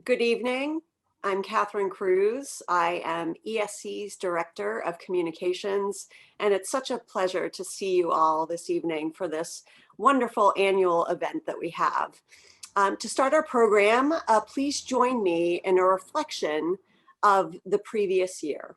Good evening. I'm Catherine Cruz. I am ESC's Director of Communications, and it's such a pleasure to see you all this evening for this wonderful annual event that we have. To start our program, please join me in a reflection of the previous year.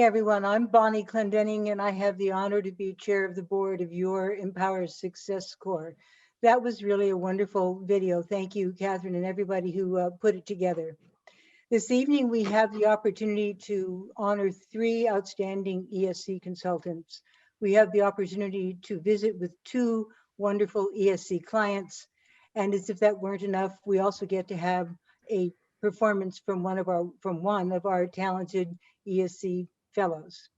Everyone, I'm Bonnie Clendenning, and I have the honor to be chair of the board of your Empower Success Corps. That was really a wonderful video. Thank you, Catherine, and everybody who put it together. This evening, we have the opportunity to honor 3 outstanding ESC consultants. We have the opportunity to visit with 2 wonderful ESC clients. And as if that weren't enough, we also get to have a performance from one of our talented ESC fellows.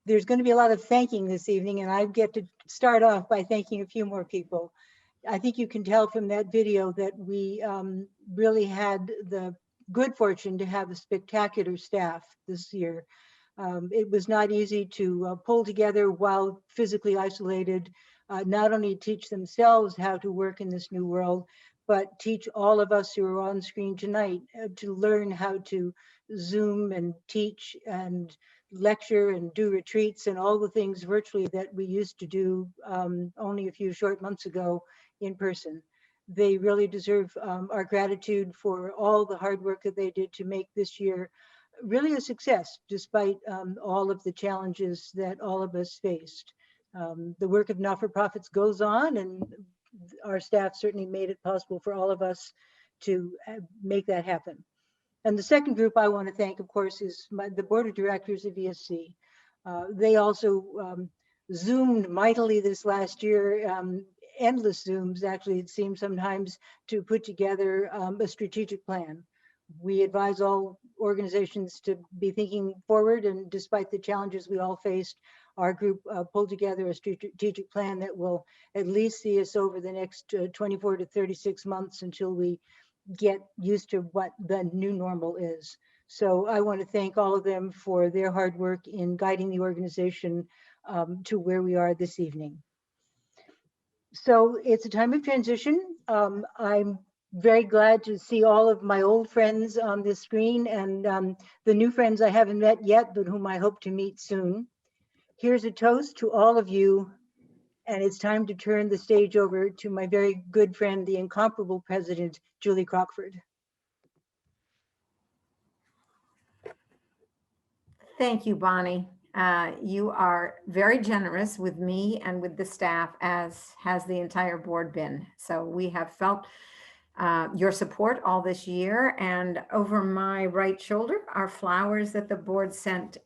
There's going to be a lot of thanking this evening, and I get to start off by thanking a few more people. I think you can tell from that video that we really had the good fortune to have a spectacular staff this year. It was not easy to pull together while physically isolated, not only teach themselves how to work in this new world, but teach all of us who are on screen tonight to learn how to Zoom and teach and lecture and do retreats and all the things virtually that we used to do only a few short months ago in person. They really deserve our gratitude for all the hard work that they did to make this year really a success, despite all of the challenges that all of us faced. The work of not-for-profits goes on, and our staff certainly made it possible for all of us to make that happen. And the second group I want to thank, of course, is the board of directors of ESC. They also Zoomed mightily this last year, endless Zooms, actually, it seems sometimes, to put together a strategic plan. We advise all organizations to be thinking forward, and despite the challenges we all faced, our group pulled together a strategic plan that will at least see us over the next 24 to 36 months until we get used to what the new normal is. So I want to thank all of them for their hard work in guiding the organization to where we are this evening. So it's a time of transition. I'm very glad to see all of my old friends on this screen and the new friends I haven't met yet, but whom I hope to meet soon. Here's a toast to all of you. And it's time to turn the stage over to my very good friend, the incomparable President, Julie Crockford. Thank you, Bonnie. You are very generous with me and with the staff, as has the entire board been. So we have felt your support all this year. And over my right shoulder are flowers that the board sent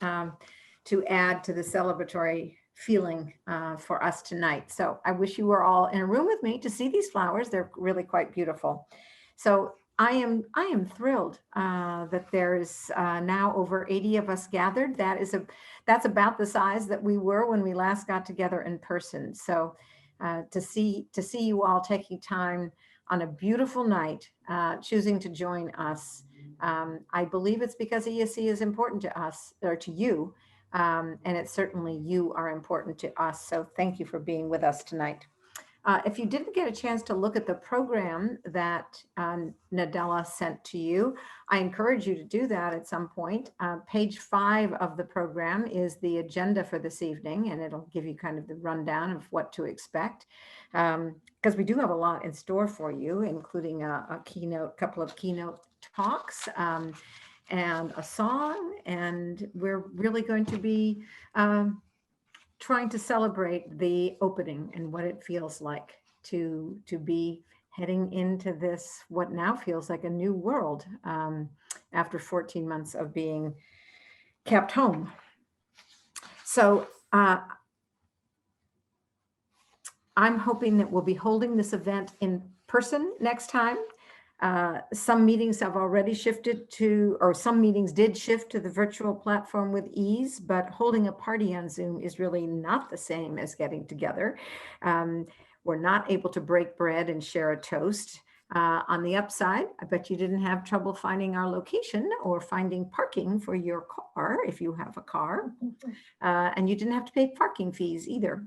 to add to the celebratory feeling for us tonight. So I wish you were all in a room with me to see these flowers. They're really quite beautiful. So I am thrilled that there's now over 80 of us gathered. That's about the size that we were when we last got together in person. So to see you all taking time on a beautiful night, choosing to join us, I believe it's because ESC is important to us, or to you, and it's certainly you are important to us. So thank you for being with us tonight. If you didn't get a chance to look at the program that Nadella sent to you, I encourage you to do that at some point. Page 5 of the program is the agenda for this evening, and it'll give you kind of the rundown of what to expect. Because we do have a lot in store for you, including a couple of keynote talks, and a song, and we're really going to be trying to celebrate the opening and what it feels like to be heading into this, what now feels like a new world after 14 months of being kept home. So I'm hoping that we'll be holding this event in person next time. Some meetings have already shifted to, or some meetings did shift to the virtual platform with ease, but holding a party on Zoom is really not the same as getting together. We're not able to break bread and share a toast. On the upside, I bet you didn't have trouble finding our location or finding parking for your car if you have a car, and you didn't have to pay parking fees either.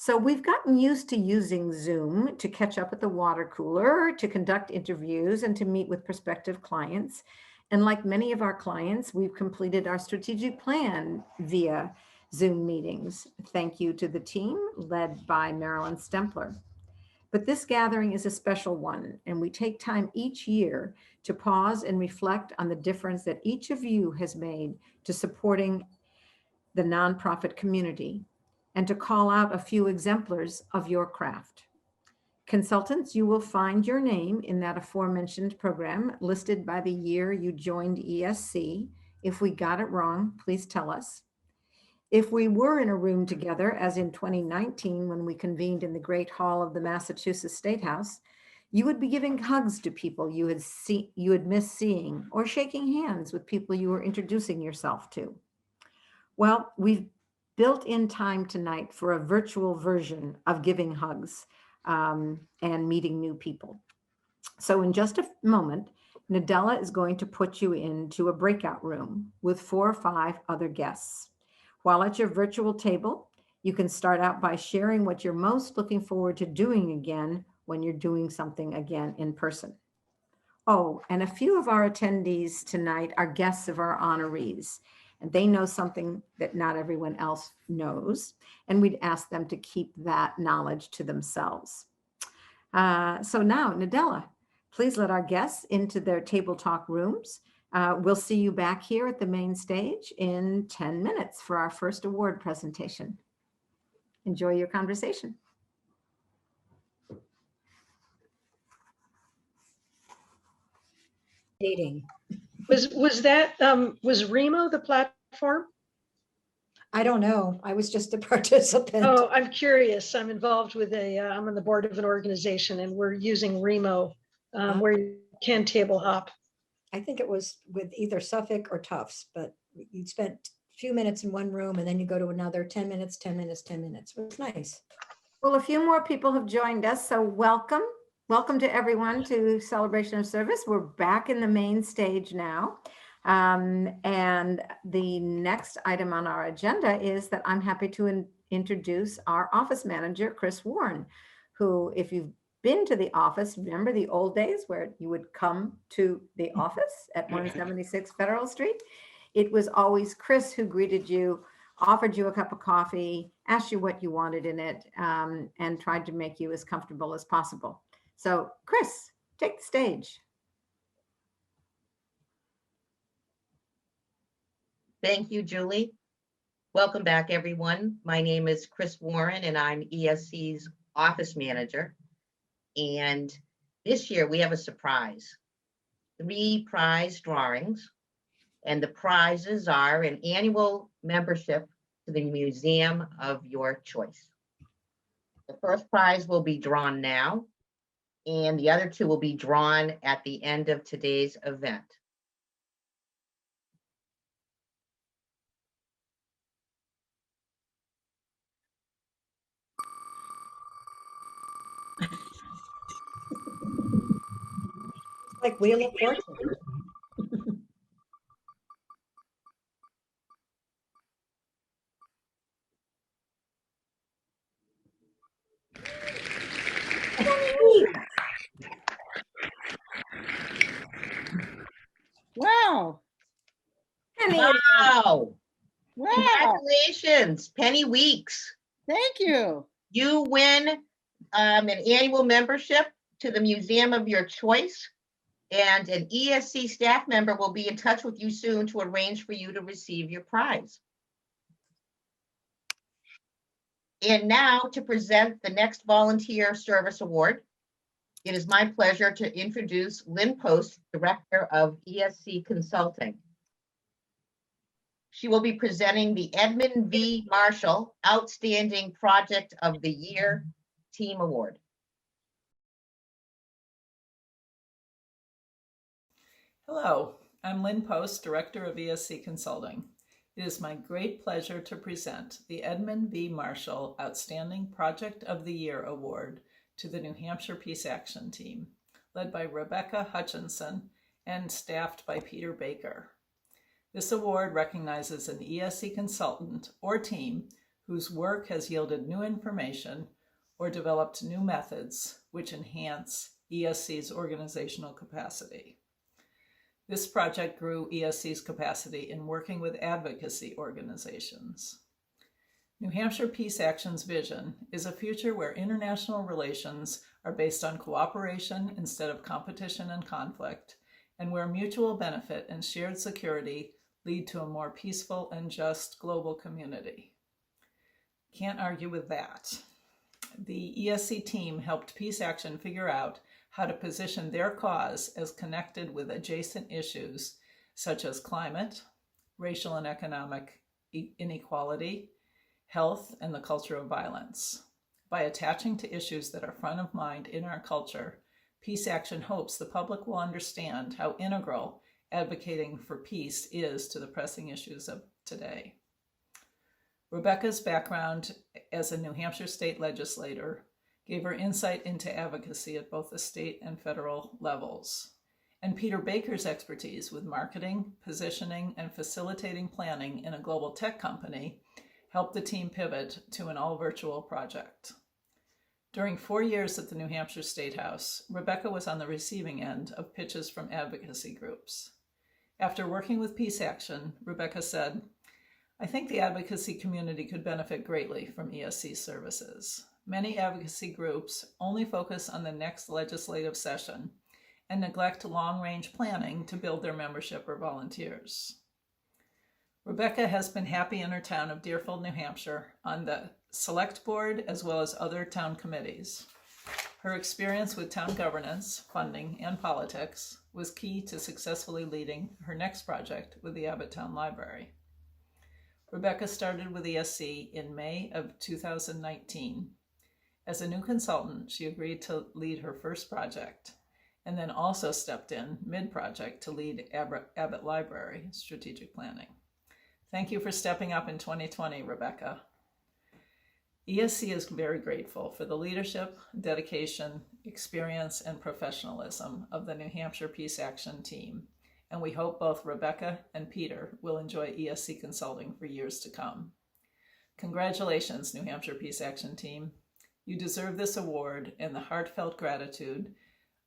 So we've gotten used to using Zoom to catch up at the water cooler, to conduct interviews, and to meet with prospective clients. And like many of our clients, we've completed our strategic plan via Zoom meetings. Thank you to the team led by Marilyn Stempler. But this gathering is a special one, and we take time each year to pause and reflect on the difference that each of you has made to supporting the nonprofit community, and to call out a few exemplars of your craft. Consultants, you will find your name in that aforementioned program listed by the year you joined ESC. If we got it wrong, please tell us. If we were in a room together, as in 2019 when we convened in the Great Hall of the Massachusetts State House, you would be giving hugs to people you had missed seeing, or shaking hands with people you were introducing yourself to. Well, we've built in time tonight for a virtual version of giving hugs and meeting new people. So in just a moment, Nadella is going to put you into a breakout room with 4 or 5 other guests. While at your virtual table, you can start out by sharing what you're most looking forward to doing again when you're doing something again in person. Oh, and a few of our attendees tonight are guests of our honorees, and they know something that not everyone else knows, and we'd ask them to keep that knowledge to themselves. So now, Nadella, please let our guests into their table talk rooms. We'll see you back here at the main stage in 10 minutes for our first award presentation. Enjoy your conversation. Dating. Was Remo the platform? I don't know. I was just a participant. Oh, I'm curious. I'm involved with I'm on the board of an organization and we're using Remo where you can table hop. I think it was with either Suffolk or Tufts, but you spent a few minutes in one room and then you go to another 10 minutes, 10 minutes, 10 minutes. It was nice. Well, a few more people have joined us, so welcome. Welcome to everyone to Celebration of Service. We're back in the main stage now. And the next item on our agenda is that I'm happy to introduce our office manager, Chris Warren, who, if you've been to the office, remember the old days where you would come to the office at 176 Federal Street? It was always Chris who greeted you, offered you a cup of coffee, asked you what you wanted in it, and tried to make you as comfortable as possible. So Chris, take the stage. Thank you, Julie. Welcome back, everyone. My name is Chris Warren, and I'm ESC's office manager. And this year we have a surprise. 3 prize drawings, and the prizes are an annual membership to the museum of your choice. The first prize will be drawn now, and the other 2 will be drawn at the end of today's event. It's like Wheel of Fortune. Wow. Wow! Wow. Congratulations, Penny Weeks. Thank you. You win an annual membership to the museum of your choice, and an ESC staff member will be in touch with you soon to arrange for you to receive your prize. And now to present the next Volunteer Service Award, it is my pleasure to introduce Lynn Post, Director of ESC Consulting. She will be presenting the Edmund V. Marshall Outstanding Project of the Year Team Award. Hello, I'm Lynn Post, Director of ESC Consulting. It is my great pleasure to present the Edmund V. Marshall Outstanding Project of the Year Award to the New Hampshire Peace Action Team, led by Rebecca Hutchinson and staffed by Peter Baker. This award recognizes an ESC consultant or team whose work has yielded new information or developed new methods which enhance ESC's organizational capacity. This project grew ESC's capacity in working with advocacy organizations. New Hampshire Peace Action's vision is a future where international relations are based on cooperation instead of competition and conflict, and where mutual benefit and shared security lead to a more peaceful and just global community. Can't argue with that. The ESC team helped Peace Action figure out how to position their cause as connected with adjacent issues such as climate, racial and economic inequality, health, and the culture of violence. By attaching to issues that are front of mind in our culture, Peace Action hopes the public will understand how integral advocating for peace is to the pressing issues of today. Rebecca's background as a New Hampshire state legislator gave her insight into advocacy at both the state and federal levels. And Peter Baker's expertise with marketing, positioning, and facilitating planning in a global tech company helped the team pivot to an all-virtual project. During 4 years at the New Hampshire State House, Rebecca was on the receiving end of pitches from advocacy groups. After working with Peace Action, Rebecca said, "I think the advocacy community could benefit greatly from ESC services. Many advocacy groups only focus on the next legislative session and neglect long-range planning to build their membership or volunteers." Rebecca has been happy in her town of Deerfield, New Hampshire, on the Select Board as well as other town committees. Her experience with town governance, funding, and politics was key to successfully leading her next project with the Abbott Town Library. Rebecca started with ESC in May of 2019. As a new consultant, she agreed to lead her first project, and then also stepped in mid-project to lead Abbott Library strategic planning. Thank you for stepping up in 2020, Rebecca. ESC is very grateful for the leadership, dedication, experience, and professionalism of the New Hampshire Peace Action team, and we hope both Rebecca and Peter will enjoy ESC consulting for years to come. Congratulations, New Hampshire Peace Action team. You deserve this award and the heartfelt gratitude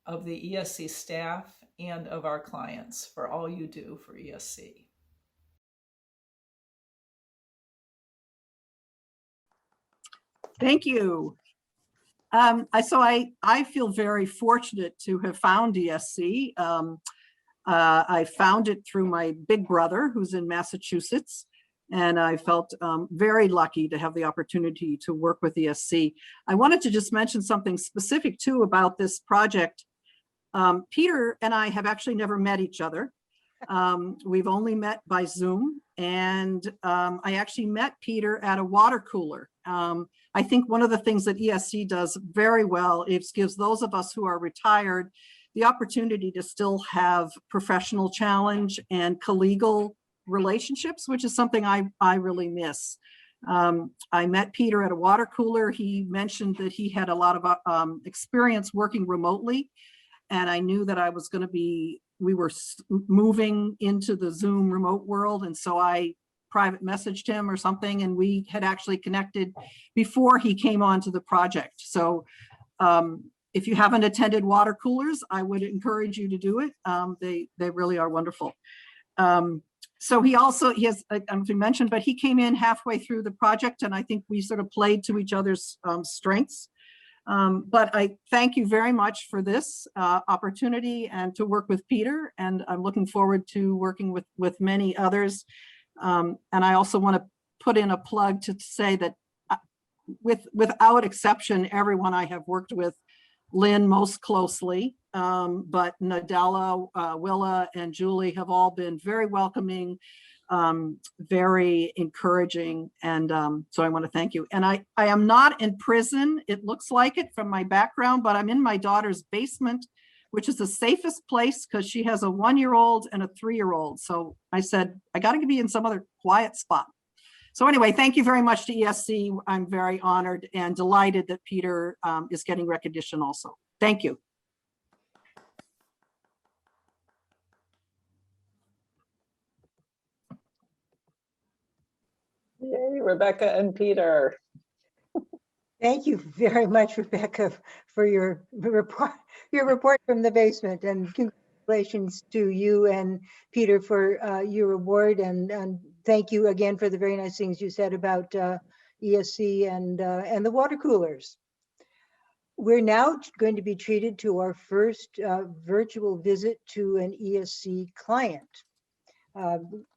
of the ESC staff and of our clients for all you do for ESC. Thank you. I feel very fortunate to have found ESC. I found it through my big brother who's in Massachusetts, and I felt very lucky to have the opportunity to work with ESC. I wanted to just mention something specific too about this project. Peter and I have actually never met each other. We've only met by Zoom, and I actually met Peter at a water cooler. I think one of the things that ESC does very well is gives those of us who are retired the opportunity to still have professional challenge and collegial relationships, which is something I really miss. I met Peter at a water cooler. He mentioned that he had a lot of experience working remotely, and I knew that I was going to be, we were moving into the Zoom remote world, and so I private messaged him or something, and we had actually connected before he came onto the project. So if you haven't attended water coolers, I would encourage you to do it. They really are wonderful. So he has, I don't know if you mentioned, but he came in halfway through the project, and I think we sort of played to each other's strengths. But I thank you very much for this opportunity and to work with Peter, and I'm looking forward to working with many others. And I also want to put in a plug to say that without exception, everyone I have worked with, Lynn most closely, but Nadella, Willia, and Julie have all been very welcoming, very encouraging, and so I want to thank you. And I am not in prison. It looks like it from my background, but I'm in my daughter's basement, which is the safest place because she has a 1-year-old and a 3-year-old. So I said, I got to be in some other quiet spot. So anyway, thank you very much to ESC. I'm very honored and delighted that Peter is getting recognition also. Thank you. Yay, Rebecca and Peter. Thank you very much, Rebecca, for your report from the basement, and congratulations to you and Peter for your award, and thank you again for the very nice things you said about ESC and the water coolers. We're now going to be treated to our first virtual visit to an ESC client.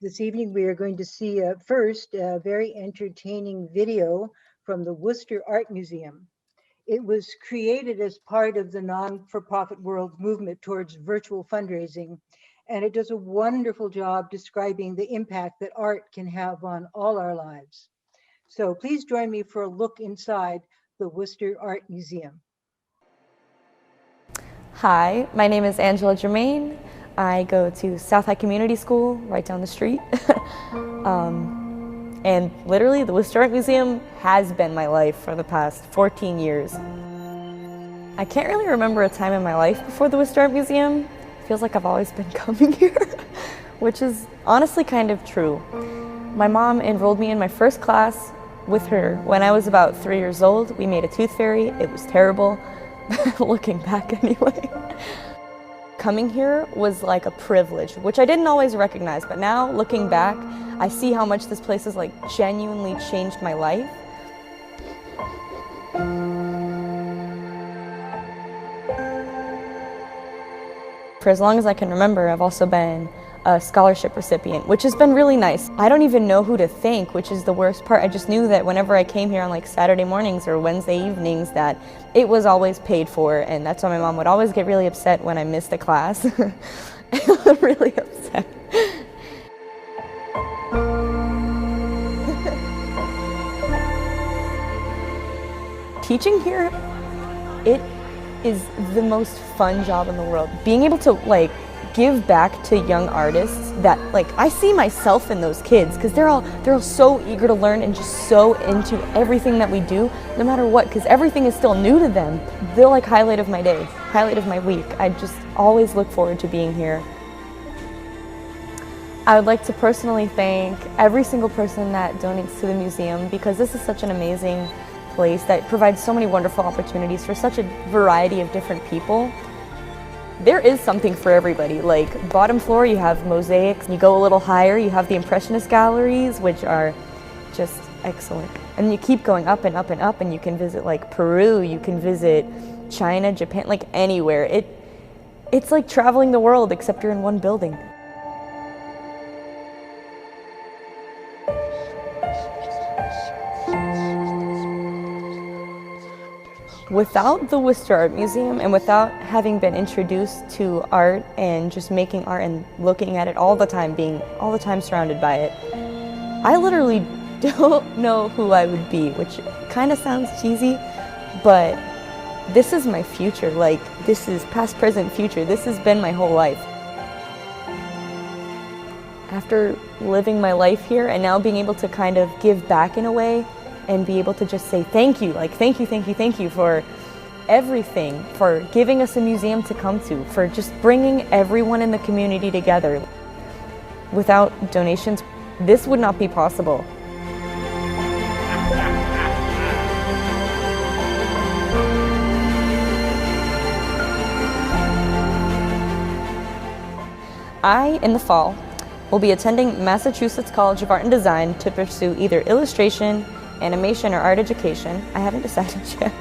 This evening, we are going to see first a very entertaining video from the Worcester Art Museum. It was created as part of the non-for-profit world movement towards virtual fundraising, and it does a wonderful job describing the impact that art can have on all our lives. So please join me for a look inside the Worcester Art Museum. Hi, my name is Angela Germain. I go to South High Community School right down the street. And literally, the Worcester Art Museum has been my life for the past 14 years. I can't really remember a time in my life before the Worcester Art Museum. It feels like I've always been coming here, which is honestly kind of true. My mom enrolled me in my first class with her when I was about 3 years old. We made a tooth fairy. It was terrible, looking back anyway. Coming here was like a privilege, which I didn't always recognize, but now looking back, I see how much this place has like genuinely changed my life. For as long as I can remember, I've also been a scholarship recipient, which has been really nice. I don't even know who to thank, which is the worst part. I just knew that whenever I came here on like Saturday mornings or Wednesday evenings that it was always paid for, and that's why my mom would always get really upset when I missed a class. Really upset. Teaching here, it is the most fun job in the world. Being able to like give back to young artists that like I see myself in those kids because they're all so eager to learn and just so into everything that we do, no matter what, because everything is still new to them. They're like highlight of my day, highlight of my week. I just always look forward to being here. I would like to personally thank every single person that donates to the museum because this is such an amazing place that provides so many wonderful opportunities for such a variety of different people. There is something for everybody. Like bottom floor, you have mosaics. You go a little higher, you have the Impressionist galleries, which are just excellent. And you keep going up and up and up, and you can visit like Peru, you can visit China, Japan, like anywhere. It's like traveling the world, except you're in one building. Without the Worcester Art Museum and without having been introduced to art and just making art and looking at it all the time, being all the time surrounded by it, I literally don't know who I would be, which kind of sounds cheesy, but this is my future. Like, this is past, present, future. This has been my whole life. After living my life here and now being able to kind of give back in a way, and be able to just say thank you, like thank you for everything, for giving us a museum to come to, for just bringing everyone in the community together. Without donations, this would not be possible. I, in the fall, will be attending Massachusetts College of Art and Design to pursue either illustration, animation, or art education. I haven't decided yet.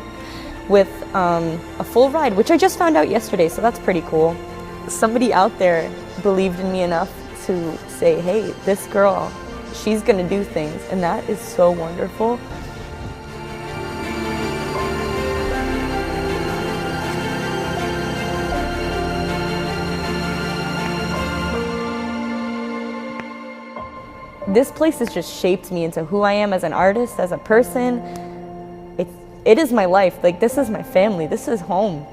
With a full ride, which I just found out yesterday, so that's pretty cool. Somebody out there believed in me enough to say, hey, this girl, she's gonna do things, and that is so wonderful. This place has just shaped me into who I am as an artist, as a person. It is my life. Like, this is my family. This is home.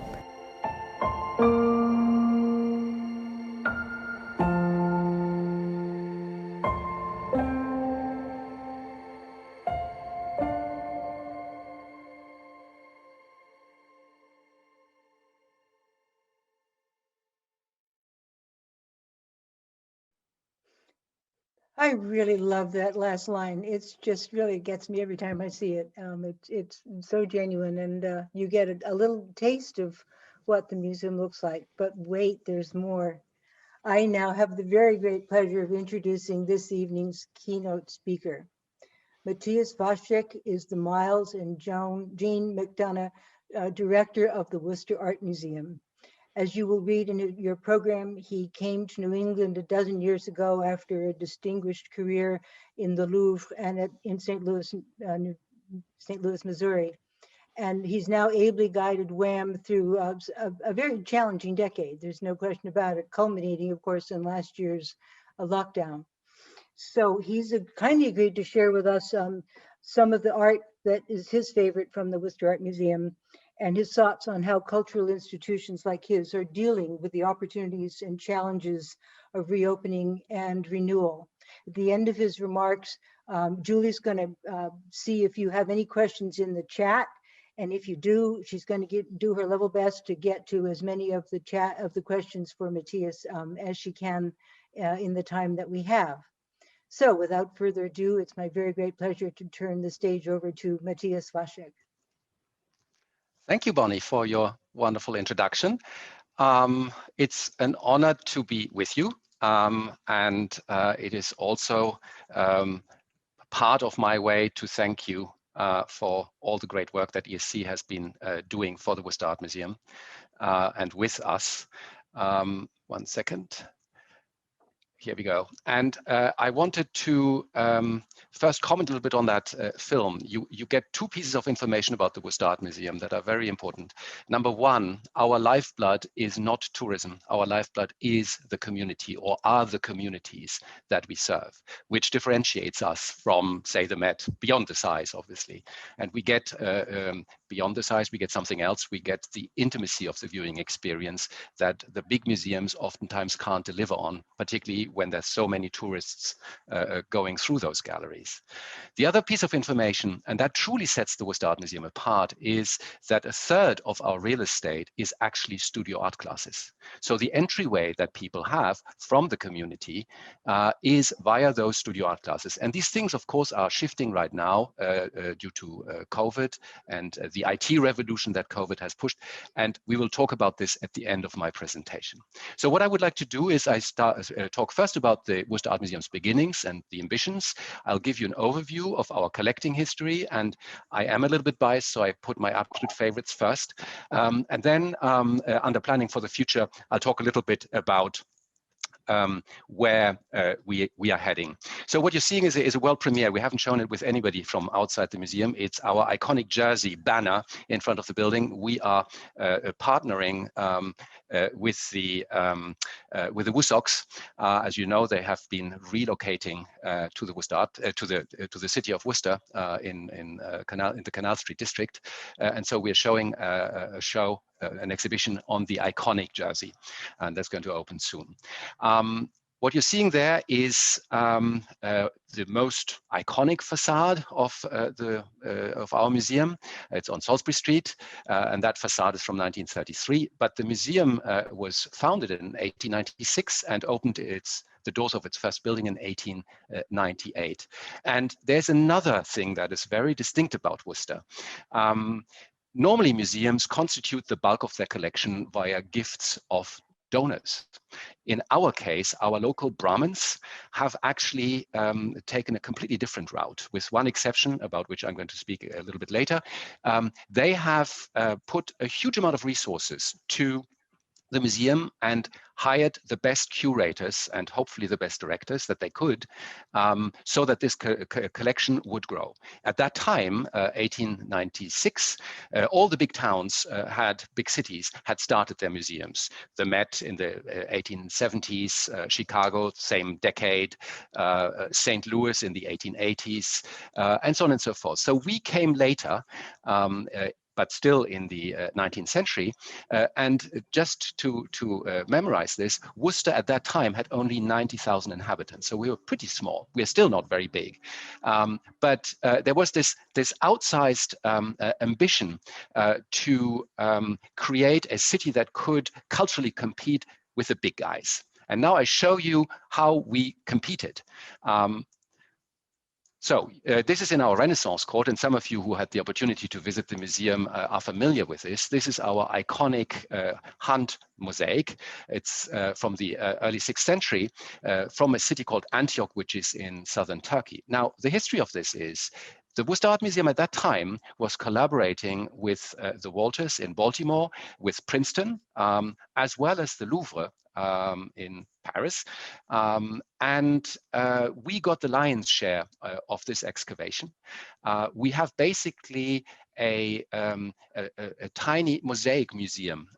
I really love that last line. It's just really gets me every time I see it. It's so genuine, and you get a little taste of what the museum looks like. But wait, there's more. I now have the very great pleasure of introducing this evening's keynote speaker. Matthias Waschek is the Miles and Jean McDonough Director of the Worcester Art Museum. As you will read in your program, he came to New England a dozen years ago after a distinguished career in the Louvre and in St. Louis, Missouri. And he's now ably guided WAM through a very challenging decade. There's no question about it, culminating, of course, in last year's lockdown. So he's kindly agreed to share with us some of the art that is his favorite from the Worcester Art Museum, and his thoughts on how cultural institutions like his are dealing with the opportunities and challenges of reopening and renewal. At the end of his remarks, Julie's going to see if you have any questions in the chat, and if you do, she's going to do her level best to get to as many of the questions for Matthias as she can in the time that we have. So without further ado, it's my very great pleasure to turn the stage over to Matthias Waschek. Thank you, Bonnie, for your wonderful introduction. It's an honor to be with you, and it is also part of my way to thank you for all the great work that ESC has been doing for the Worcester Art Museum and with us. 1 second. Here we go. And I wanted to first comment a little bit on that film. You get 2 pieces of information about the Worcester Art Museum that are very important. Number 1, our lifeblood is not tourism. Our lifeblood is the community, or are the communities that we serve, which differentiates us from, say, the Met, beyond the size, obviously. And we get, beyond the size, we get something else. We get the intimacy of the viewing experience that the big museums oftentimes can't deliver on, particularly when there's so many tourists going through those galleries. The other piece of information, and that truly sets the Worcester Art Museum apart, is that 1/3 of our real estate is actually studio art classes. So the entryway that people have from the community is via those studio art classes. And these things, of course, are shifting right now due to COVID and the IT revolution that COVID has pushed. And we will talk about this at the end of my presentation. So what I would like to do is I talk first about the Worcester Art Museum's beginnings and the ambitions. I'll give you an overview of our collecting history, and I am a little bit biased, so I put my absolute favorites first. And then under planning for the future, I'll talk a little bit about where we are heading. So what you're seeing is a world premiere. We haven't shown it with anybody from outside the museum. It's our iconic jersey banner in front of the building. We are partnering with the Woosocks. As you know, they have been relocating to the Worcester to the city of Worcester in the Canal Street district, and so we're showing an exhibition on the iconic jersey, and that's going to open soon. What you're seeing there is the most iconic facade of our museum. It's on Salisbury Street, and that facade is from 1933. But the museum was founded in 1896 and opened the doors of its first building in 1898. And there's another thing that is very distinct about Worcester. Normally, museums constitute the bulk of their collection via gifts of donors. In our case, our local Brahmins have actually taken a completely different route, with one exception about which I'm going to speak a little bit later. They have put a huge amount of resources to the museum and hired the best curators and hopefully the best directors that they could, so that this collection would grow. At that time, 1896, all the big towns big cities had started their museums. The Met in the 1870s, Chicago, same decade, St. Louis in the 1880s, and so on and so forth. So we came later, but still in the 19th century. And just to memorize this, Worcester at that time had only 90,000 inhabitants. So we were pretty small. We are still not very big. But there was this outsized ambition to create a city that could culturally compete with the big guys. And now I show you how we competed. So this is in our Renaissance Court, and some of you who had the opportunity to visit the museum are familiar with this. This is our iconic Hunt mosaic. It's from the early 6th century, from a city called Antioch, which is in southern Turkey. Now, the history of this is the Worcester Art Museum at that time was collaborating with the Walters in Baltimore, with Princeton, as well as the Louvre in Paris, and we got the lion's share of this excavation. We have basically a tiny mosaic museum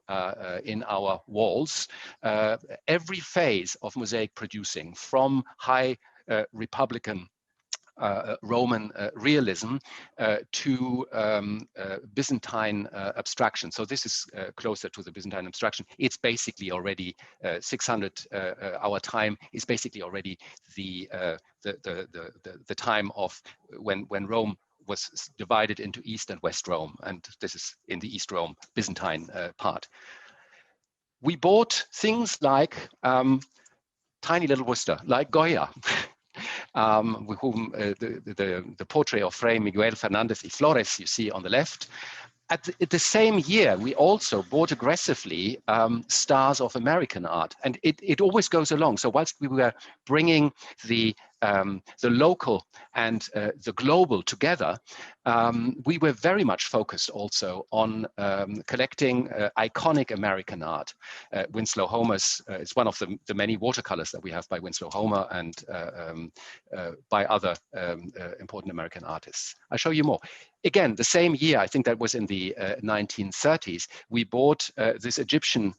in our walls. Every phase of mosaic producing, from high Republican Roman realism to Byzantine abstraction. So this is closer to the Byzantine abstraction. It's basically already 600. Our time is basically already the time of when Rome was divided into East and West Rome, and this is in the East Rome Byzantine part. We bought things like tiny little Worcester, like Goya. with whom the portrait of Fray Miguel Fernández y Flores you see on the left. At the same year, we also bought aggressively stars of American art, and it always goes along. So whilst we were bringing the local and the global together, we were very much focused also on collecting iconic American art. Winslow Homer's is one of the many watercolors that we have by Winslow Homer and by other important American artists. I'll show you more. Again, the same year, I think that was in the 1930s, we bought this Egyptian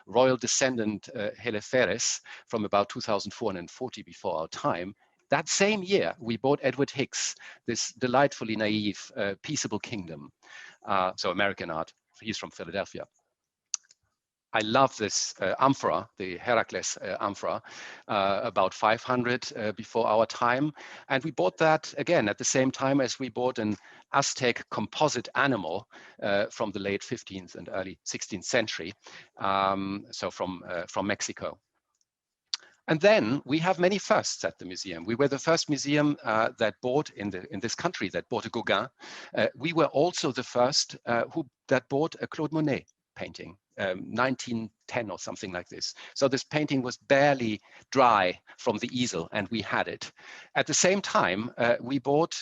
royal descendant Heleferes from about 2440 before our time. That same year, we bought Edward Hicks, this delightfully naive, peaceable kingdom. So American art, he's from Philadelphia. I love this amphora, the Heracles amphora, about 500 before our time. And we bought that, again, at the same time as we bought an Aztec composite animal from the late 15th and early 16th century, so from Mexico. And then we have many firsts at the museum. We were the first museum that bought in this country that bought a Gauguin. We were also the first that bought a Claude Monet painting, 1910 or something like this. So this painting was barely dry from the easel, and we had it. At the same time, we bought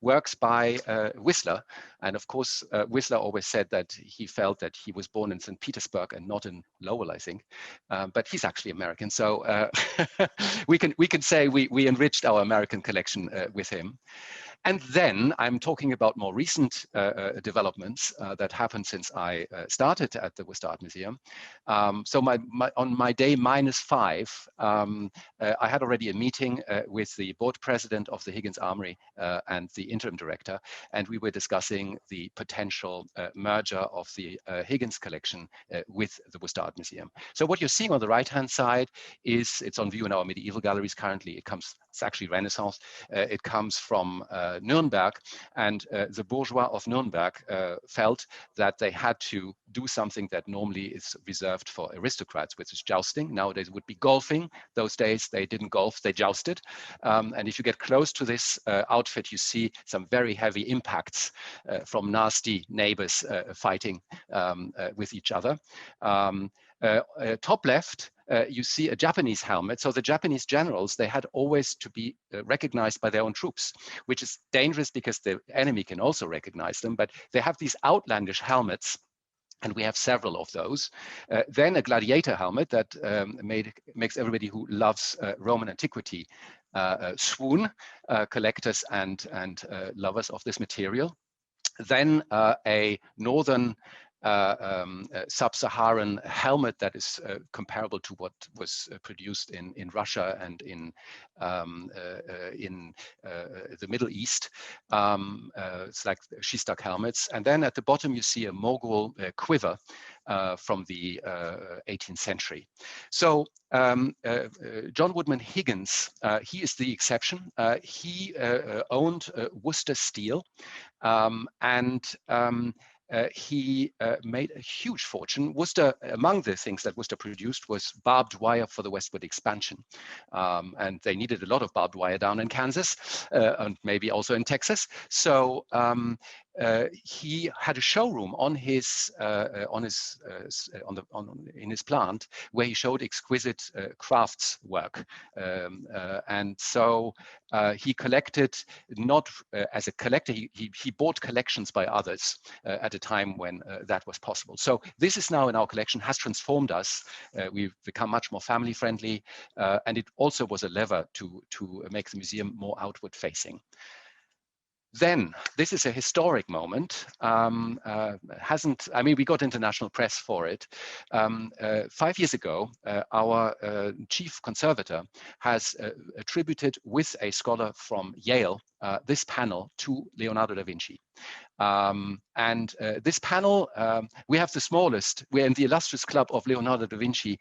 works by Whistler. And of course, Whistler always said that he felt that he was born in St. Petersburg and not in Lowell, I think. But he's actually American. So we can say we enriched our American collection with him. And then I'm talking about more recent developments that happened since I started at the Worcester Art Museum. So on my day -5, I had already a meeting with the board president of the Higgins Armory and the interim director, and we were discussing the potential merger of the Higgins collection with the Worcester Art Museum. So what you're seeing on the right-hand side is, it's on view in our medieval galleries currently. It's actually Renaissance. It comes from Nuremberg, and the bourgeois of Nuremberg felt that they had to do something that normally is reserved for aristocrats, which is jousting. Nowadays it would be golfing. Those days they didn't golf, they jousted. And if you get close to this outfit, you see some very heavy impacts from nasty neighbors fighting with each other. Top left, you see a Japanese helmet. So the Japanese generals, they had always to be recognized by their own troops, which is dangerous because the enemy can also recognize them, but they have these outlandish helmets, and we have several of those. Then a gladiator helmet that makes everybody who loves Roman antiquity swoon, collectors and lovers of this material. Then a northern sub-Saharan helmet that is comparable to what was produced in Russia and in the Middle East. It's like Shishtak helmets. And then at the bottom, you see a Mogul quiver from the 18th century. So John Woodman Higgins, he is the exception. He owned Worcester Steel, and he made a huge fortune. Worcester, among the things that Worcester produced was barbed wire for the westward expansion. And they needed a lot of barbed wire down in Kansas and maybe also in Texas. So he had a showroom in his plant where he showed exquisite crafts work, and so he collected not as a collector. He bought collections by others at a time when that was possible. So this is now in our collection, has transformed us. We've become much more family friendly, and it also was a lever to make the museum more outward facing. Then, this is a historic moment. I mean, we got international press for it. 5 years ago, our chief conservator has attributed, with a scholar from Yale, this panel to Leonardo da Vinci. This panel, we have the smallest. We're in the illustrious club of Leonardo da Vinci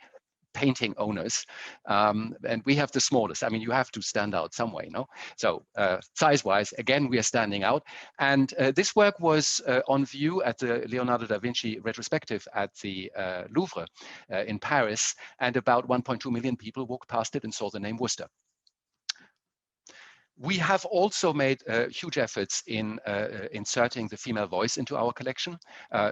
painting owners, and we have the smallest. I mean, you have to stand out some way, no? So size-wise, again, we are standing out. And this work was on view at the Leonardo da Vinci retrospective at the Louvre in Paris, and about 1.2 million people walked past it and saw the name Worcester. We have also made huge efforts in inserting the female voice into our collection.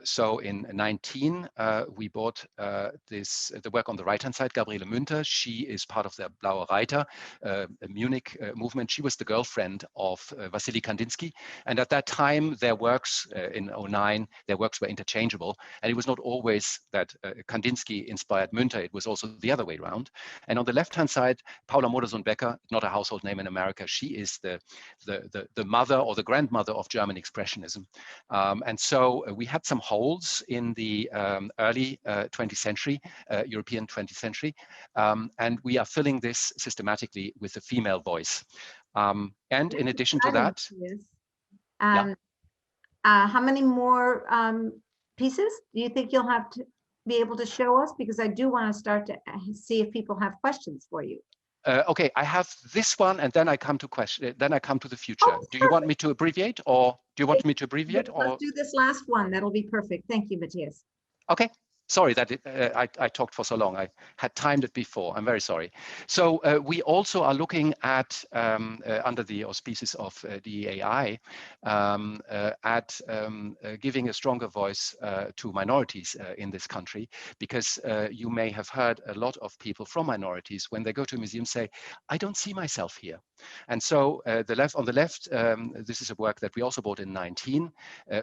So in 19, we bought the work on the right-hand side, Gabriele Münter. She is part of the Blaue Reiter, a Munich movement. She was the girlfriend of Wassily Kandinsky. And at that time, their works in 09, their works were interchangeable. And it was not always that Kandinsky inspired Münter. It was also the other way around. And on the left-hand side, Paula Modersohn-Becker, not a household name in America. She is the mother or the grandmother of German Expressionism. And so we had some holes in the early 20th century, European 20th century, and we are filling this systematically with a female voice. And in addition to that, how many more pieces do you think you'll have to be able to show us? Because I do want to start to see if people have questions for you. Okay, I have this one, and then I come to question. Then I come to the future. Oh, do you want me to abbreviate, or do you want me to abbreviate? Let's do this last one. That'll be perfect. Thank you, Matthias. Okay. Sorry that I talked for so long. I had timed it before. I'm very sorry. So we also are looking at, under the auspices of DEAI, at giving a stronger voice to minorities in this country, because you may have heard a lot of people from minorities, when they go to a museum, say, I don't see myself here. And so on the left, this is a work that we also bought in 19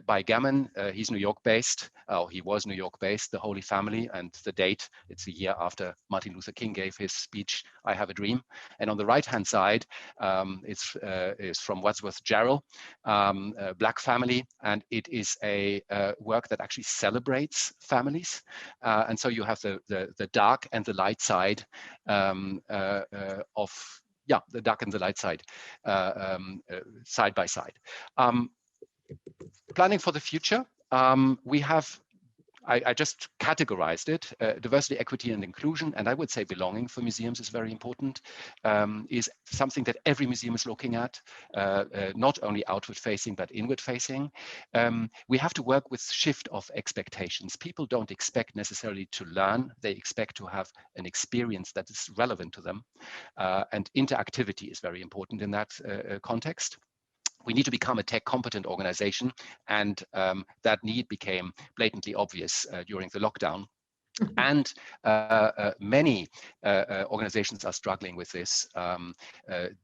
by Gammon. He's New York based. Oh, he was New York based, the Holy Family, and the date, it's a year after Martin Luther King gave his speech, I Have a Dream. And on the right-hand side, it's from Wadsworth Jarrell, Black Family, and it is a work that actually celebrates families. And so you have the dark and the light side the dark and the light side, side by side. Planning for the future, we have, I just categorized it, diversity, equity, and inclusion, and I would say belonging for museums is very important, is something that every museum is looking at, not only outward facing, but inward facing. We have to work with shift of expectations. People don't expect necessarily to learn, they expect to have an experience that is relevant to them, and interactivity is very important in that context. We need to become a tech competent organization, and that need became blatantly obvious during the lockdown. And many organizations are struggling with this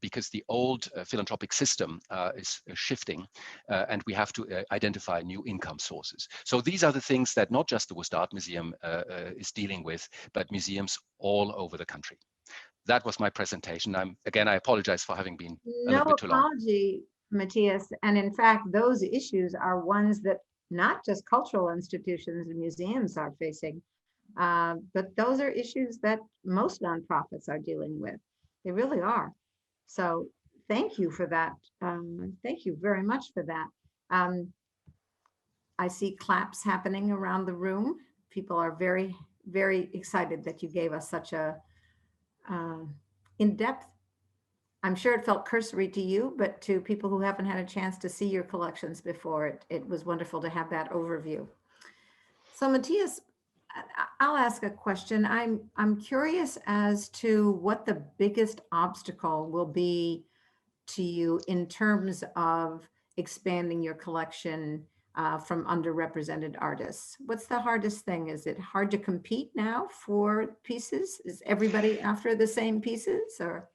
because the old philanthropic system is shifting, and we have to identify new income sources. So these are the things that not just the Worcester Art Museum is dealing with, but museums all over the country. That was my presentation. I apologize for having been a little bit too long. No apology, Matthias. And in fact, those issues are ones that not just cultural institutions and museums are facing, but those are issues that most nonprofits are dealing with. They really are. So thank you for that. Thank you very much for that. I see claps happening around the room. People are very, very excited that you gave us such a in-depth. I'm sure it felt cursory to you, but to people who haven't had a chance to see your collections before, it was wonderful to have that overview. So Matthias, I'll ask a question. I'm curious as to what the biggest obstacle will be to you in terms of expanding your collection from underrepresented artists. What's the hardest thing? Is it hard to compete now for pieces? Is everybody after the same pieces, or?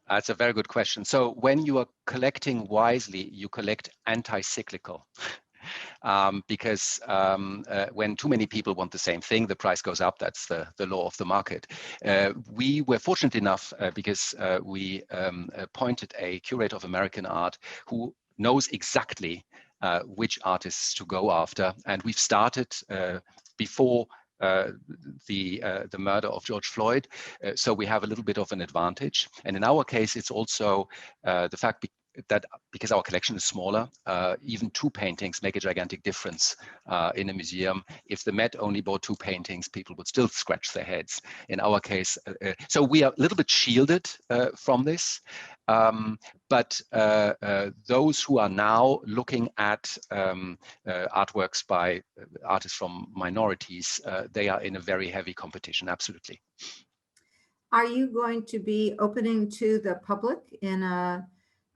That's a very good question. So when you are collecting wisely, you collect anti-cyclical. Because when too many people want the same thing, the price goes up. That's the law of the market. We were fortunate enough because we appointed a curator of American art who knows exactly which artists to go after. And we've started before the murder of George Floyd. So we have a little bit of an advantage. And in our case, it's also the fact that because our collection is smaller, even 2 paintings make a gigantic difference in a museum. If the Met only bought 2 paintings, people would still scratch their heads. In our case, so we are a little bit shielded from this. But those who are now looking at artworks by artists from minorities, they are in a very heavy competition, absolutely. Are you going to be opening to the public in a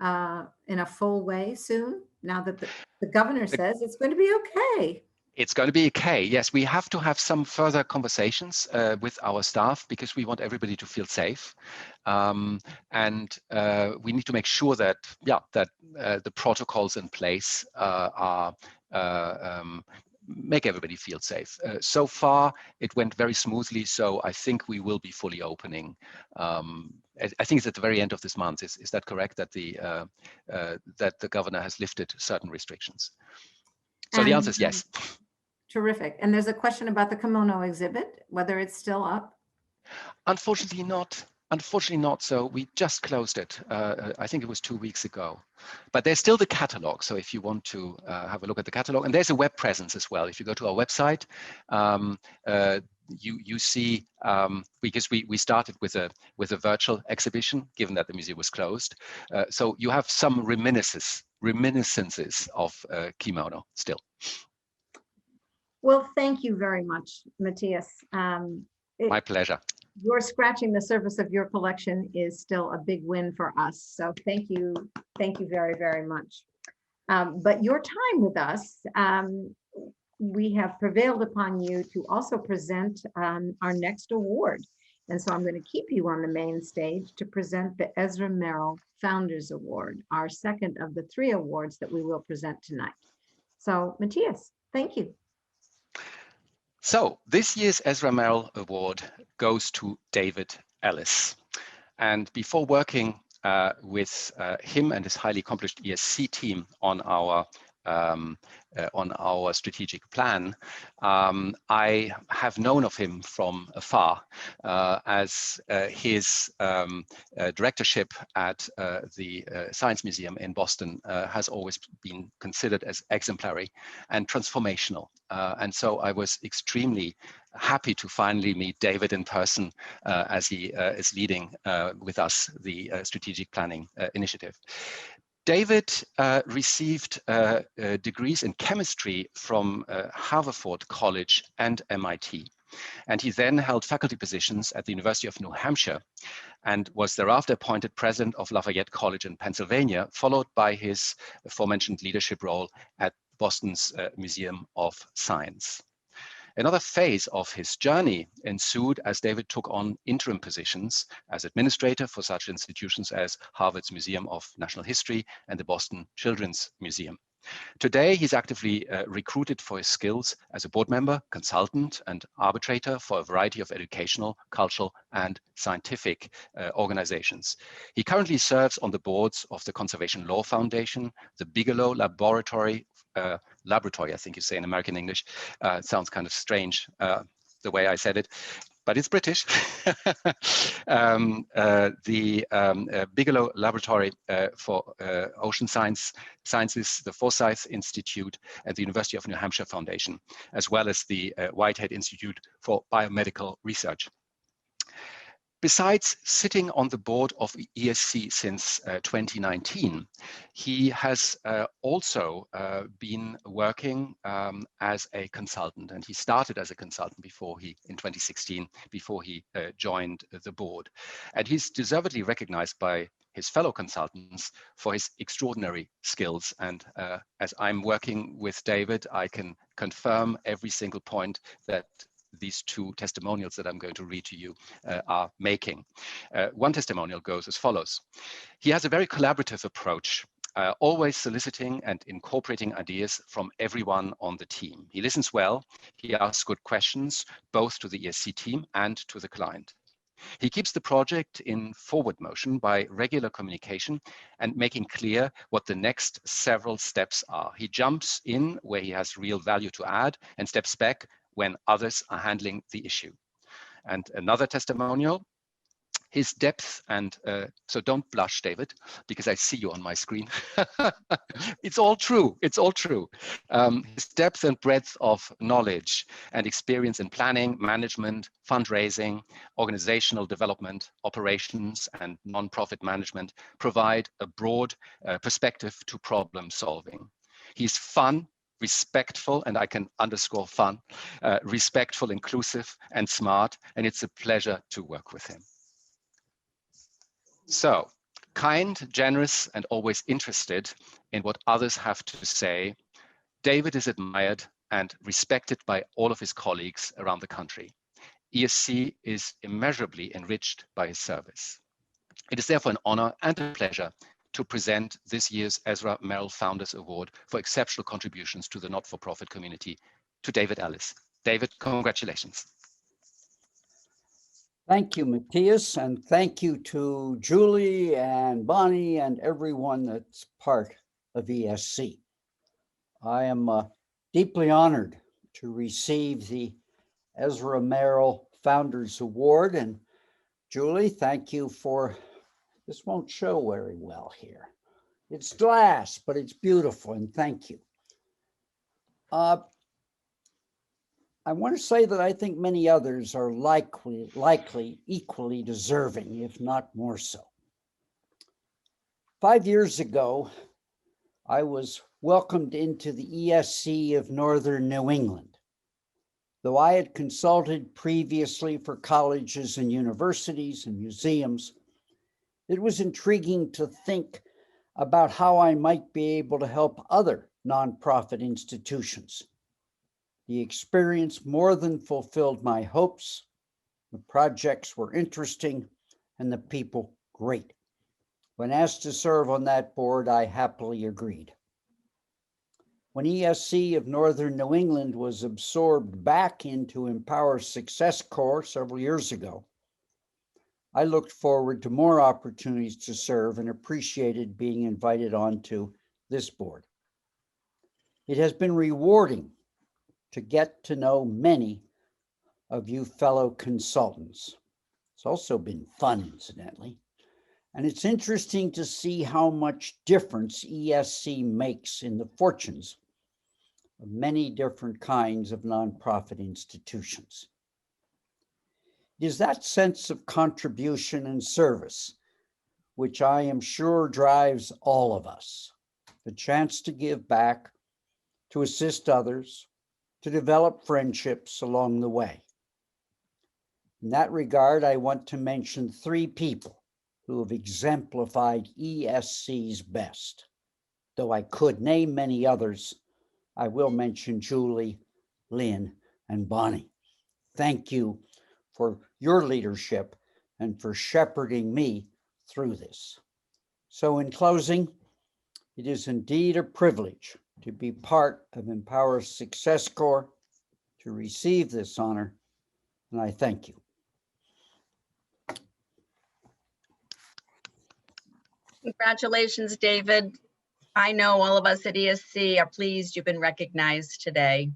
in a full way soon, now that the governor says it's going to be okay? It's going to be okay. Yes, we have to have some further conversations with our staff because we want everybody to feel safe, and we need to make sure that the protocols in place are make everybody feel safe. So far, it went very smoothly, so I think we will be fully opening. I think it's at the very end of this month. Is that correct? That the governor has lifted certain restrictions. So the answer is yes. Terrific. And there's a question about the kimono exhibit, whether it's still up. Unfortunately not. Unfortunately not. So we just closed it. I think it was 2 weeks ago. But there's still the catalog. So if you want to have a look at the catalog, and there's a web presence as well. If you go to our website, you see, because we started with a virtual exhibition, given that the museum was closed. So you have some reminiscences of kimono still. Well, thank you very much, Matthias. My pleasure. Your scratching the surface of your collection is still a big win for us. So thank you very, very much. But your time with us, we have prevailed upon you to also present our next award. And so I'm going to keep you on the main stage to present the Ezra Merrill Founders Award, our second of the 3 awards that we will present tonight. So Matthias, thank you. So this year's Ezra Merrill Award goes to David Ellis. And before working with him and his highly accomplished ESC team on our strategic plan, I have known of him from afar as his directorship at the Science Museum in Boston has always been considered as exemplary and transformational. And so I was extremely happy to finally meet David in person as he is leading with us the strategic planning initiative. David received degrees in chemistry from Haverford College and MIT. And he then held faculty positions at the University of New Hampshire and was thereafter appointed president of Lafayette College in Pennsylvania, followed by his aforementioned leadership role at Boston's Museum of Science. Another phase of his journey ensued as David took on interim positions as administrator for such institutions as Harvard's Museum of Natural History and the Boston Children's Museum. Today, he's actively recruited for his skills as a board member, consultant, and arbitrator for a variety of educational, cultural, and scientific organizations. He currently serves on the boards of the Conservation Law Foundation, the Bigelow Laboratory, I think you say in American English. Sounds kind of strange the way I said it, but it's British. The Bigelow Laboratory for Ocean Sciences, the Forsyth Institute, and the University of New Hampshire Foundation, as well as the Whitehead Institute for Biomedical Research. Besides sitting on the board of ESC since 2019, he has also been working as a consultant, and he started as a consultant in 2016, before he joined the board. And he's deservedly recognized by his fellow consultants for his extraordinary skills. And as I'm working with David, I can confirm every single point that these 2 testimonials that I'm going to read to you are making. One testimonial goes as follows. He has a very collaborative approach, always soliciting and incorporating ideas from everyone on the team. He listens well, he asks good questions, both to the ESC team and to the client. He keeps the project in forward motion by regular communication and making clear what the next several steps are. He jumps in where he has real value to add and steps back when others are handling the issue. And another testimonial, his depth, and so don't blush, David, because I see you on my screen. It's all true, it's all true. His depth and breadth of knowledge and experience in planning, management, fundraising, organizational development, operations, and nonprofit management provide a broad perspective to problem solving. He's fun, respectful, and I can underscore fun, respectful, inclusive, and smart, and it's a pleasure to work with him. So Kind, generous, and always interested in what others have to say, David is admired and respected by all of his colleagues around the country. ESC is immeasurably enriched by his service. It is therefore an honor and a pleasure to present this year's Ezra Merrill Founders Award for exceptional contributions to the not-for-profit community to David Ellis. David, congratulations. Thank you, Matthias, and thank you to Julie and Bonnie and everyone that's part of ESC. I am deeply honored to receive the Ezra Merrill Founders Award. And Julie, thank you for, this won't show very well here. It's glass, but it's beautiful, and thank you. I want to say that I think many others are likely equally deserving, if not more so. 5 years ago, I was welcomed into the ESC of Northern New England. Though I had consulted previously for colleges and universities and museums, it was intriguing to think about how I might be able to help other nonprofit institutions. The experience more than fulfilled my hopes. The projects were interesting and the people great. When asked to serve on that board, I happily agreed. When ESC of Northern New England was absorbed back into Empower Success Corps several years ago, I looked forward to more opportunities to serve and appreciated being invited onto this board. It has been rewarding to get to know many of you fellow consultants. It's also been fun, incidentally. And it's interesting to see how much difference ESC makes in the fortunes of many different kinds of nonprofit institutions. It is that sense of contribution and service which I am sure drives all of us. The chance to give back, to assist others, to develop friendships along the way. In that regard, I want to mention 3 people who have exemplified ESC's best. Though I could name many others, I will mention Julie, Lynn, and Bonnie. Thank you for your leadership and for shepherding me through this. So in closing, it is indeed a privilege to be part of Empower Success Corps, to receive this honor, and I thank you. Congratulations, David. I know all of us at ESC are pleased you've been recognized today.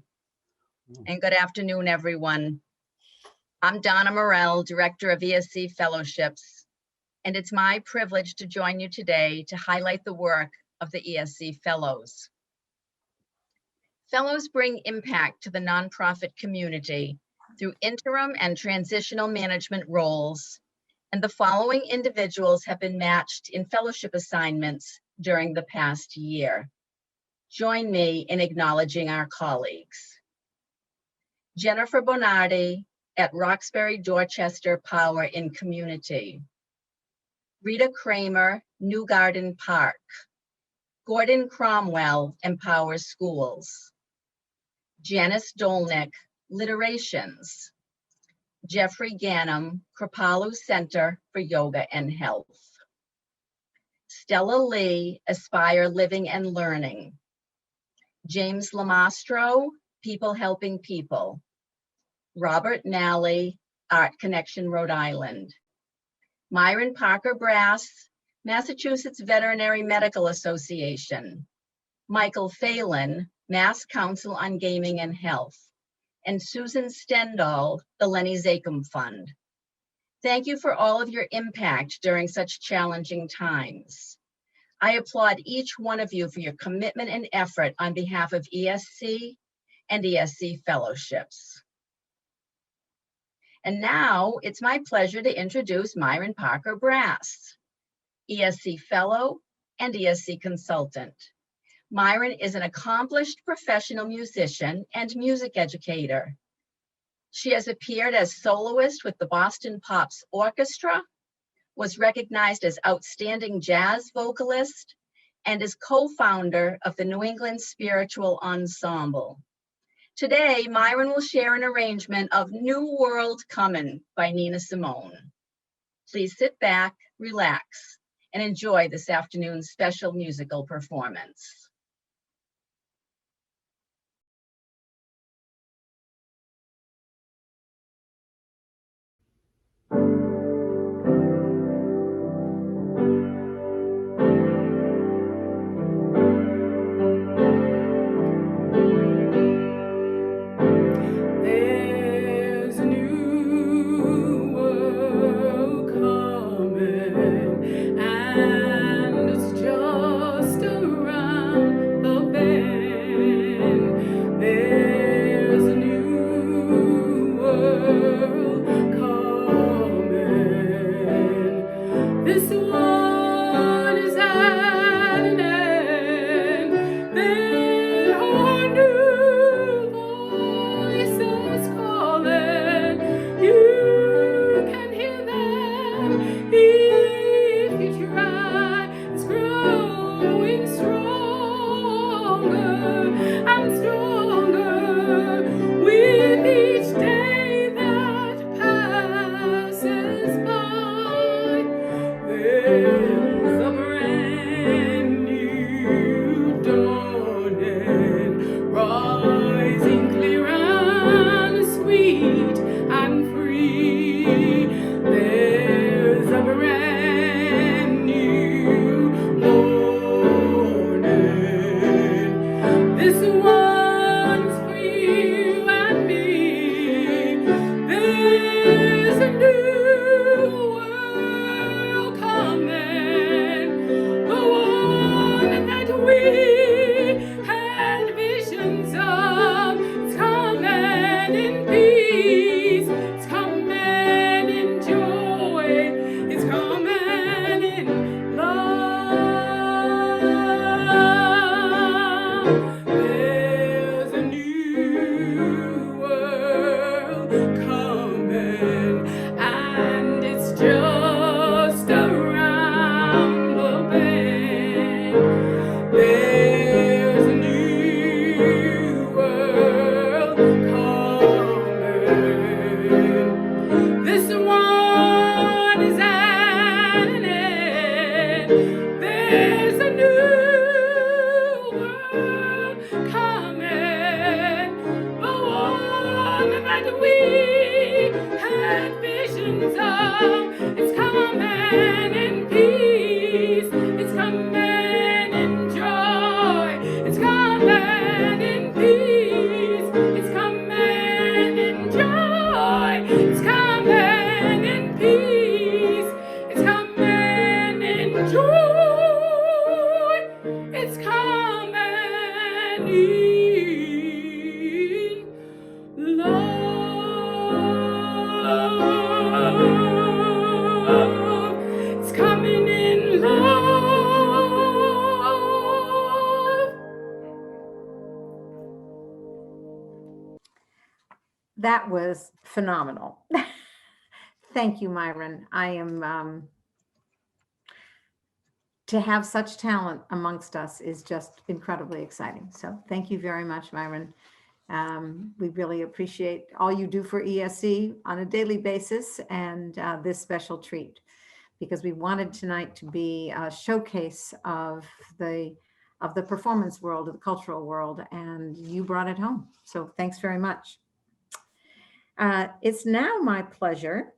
And good afternoon, everyone. I'm Donna Morell, Director of ESC Fellowships, and it's my privilege to join you today to highlight the work of the ESC Fellows. Fellows bring impact to the nonprofit community through interim and transitional management roles, and the following individuals have been matched in fellowship assignments during the past year. Join me in acknowledging our colleagues. Jennifer Bonardi at Roxbury Dorchester Power in Community. Rita Kramer, New Garden Park. Gordon Cromwell, Empower Schools. Janice Dolnick, Literations. Jeffrey Ganem, Kripalu Center for Yoga and Health. Stella Lee, Aspire Living and Learning. James Lamastro, People Helping People. Robert Nally, Art Connection, Rhode Island. Myran Parker Brass, Massachusetts Veterinary Medical Association. Michael Phelan, Mass Council on Gaming and Health. And Susan Stendal, the Lenny Zakem Fund. Thank you for all of your impact during such challenging times. I applaud each one of you for your commitment and effort on behalf of ESC and ESC Fellowships. And now it's my pleasure to introduce Myran Parker Brass, ESC Fellow and ESC Consultant. Myran is an accomplished professional musician and music educator. She has appeared as soloist with the Boston Pops Orchestra, was recognized as Outstanding Jazz Vocalist, and is co-founder of the New England Spiritual Ensemble. Today, Myran will share an arrangement of New World Comin' by Nina Simone. Please sit back, relax, and enjoy this afternoon's special musical performance. There's a new world coming, and it's just around the bend. There's a new world coming. This one is at an end. There are new voices calling. You can hear them if you try. It's growing stronger and stronger with each day that passes by. There's a brand new dawning, rising clear and sweet and free. There's a brand new morning. This one's for you and me. There's a new world coming, the one that we had visions of. It's coming in peace, it's coming in joy, it's coming in love. There's a new world coming, and it's just around the bend. There's a new world coming. This one is at an end. There's a new world coming, the one that we had visions of. It's coming in peace, it's coming in joy, it's coming in peace, it's coming in joy, it's coming in peace, it's coming in joy, it's coming in love. It's coming in love. That was phenomenal. Thank you, Myran. I am, to have such talent amongst us is just incredibly exciting. So thank you very much, Myran. We really appreciate all you do for ESC on a daily basis, and this special treat, because we wanted tonight to be a showcase of the performance world, of the cultural world, and you brought it home. So thanks very much. It's now my pleasure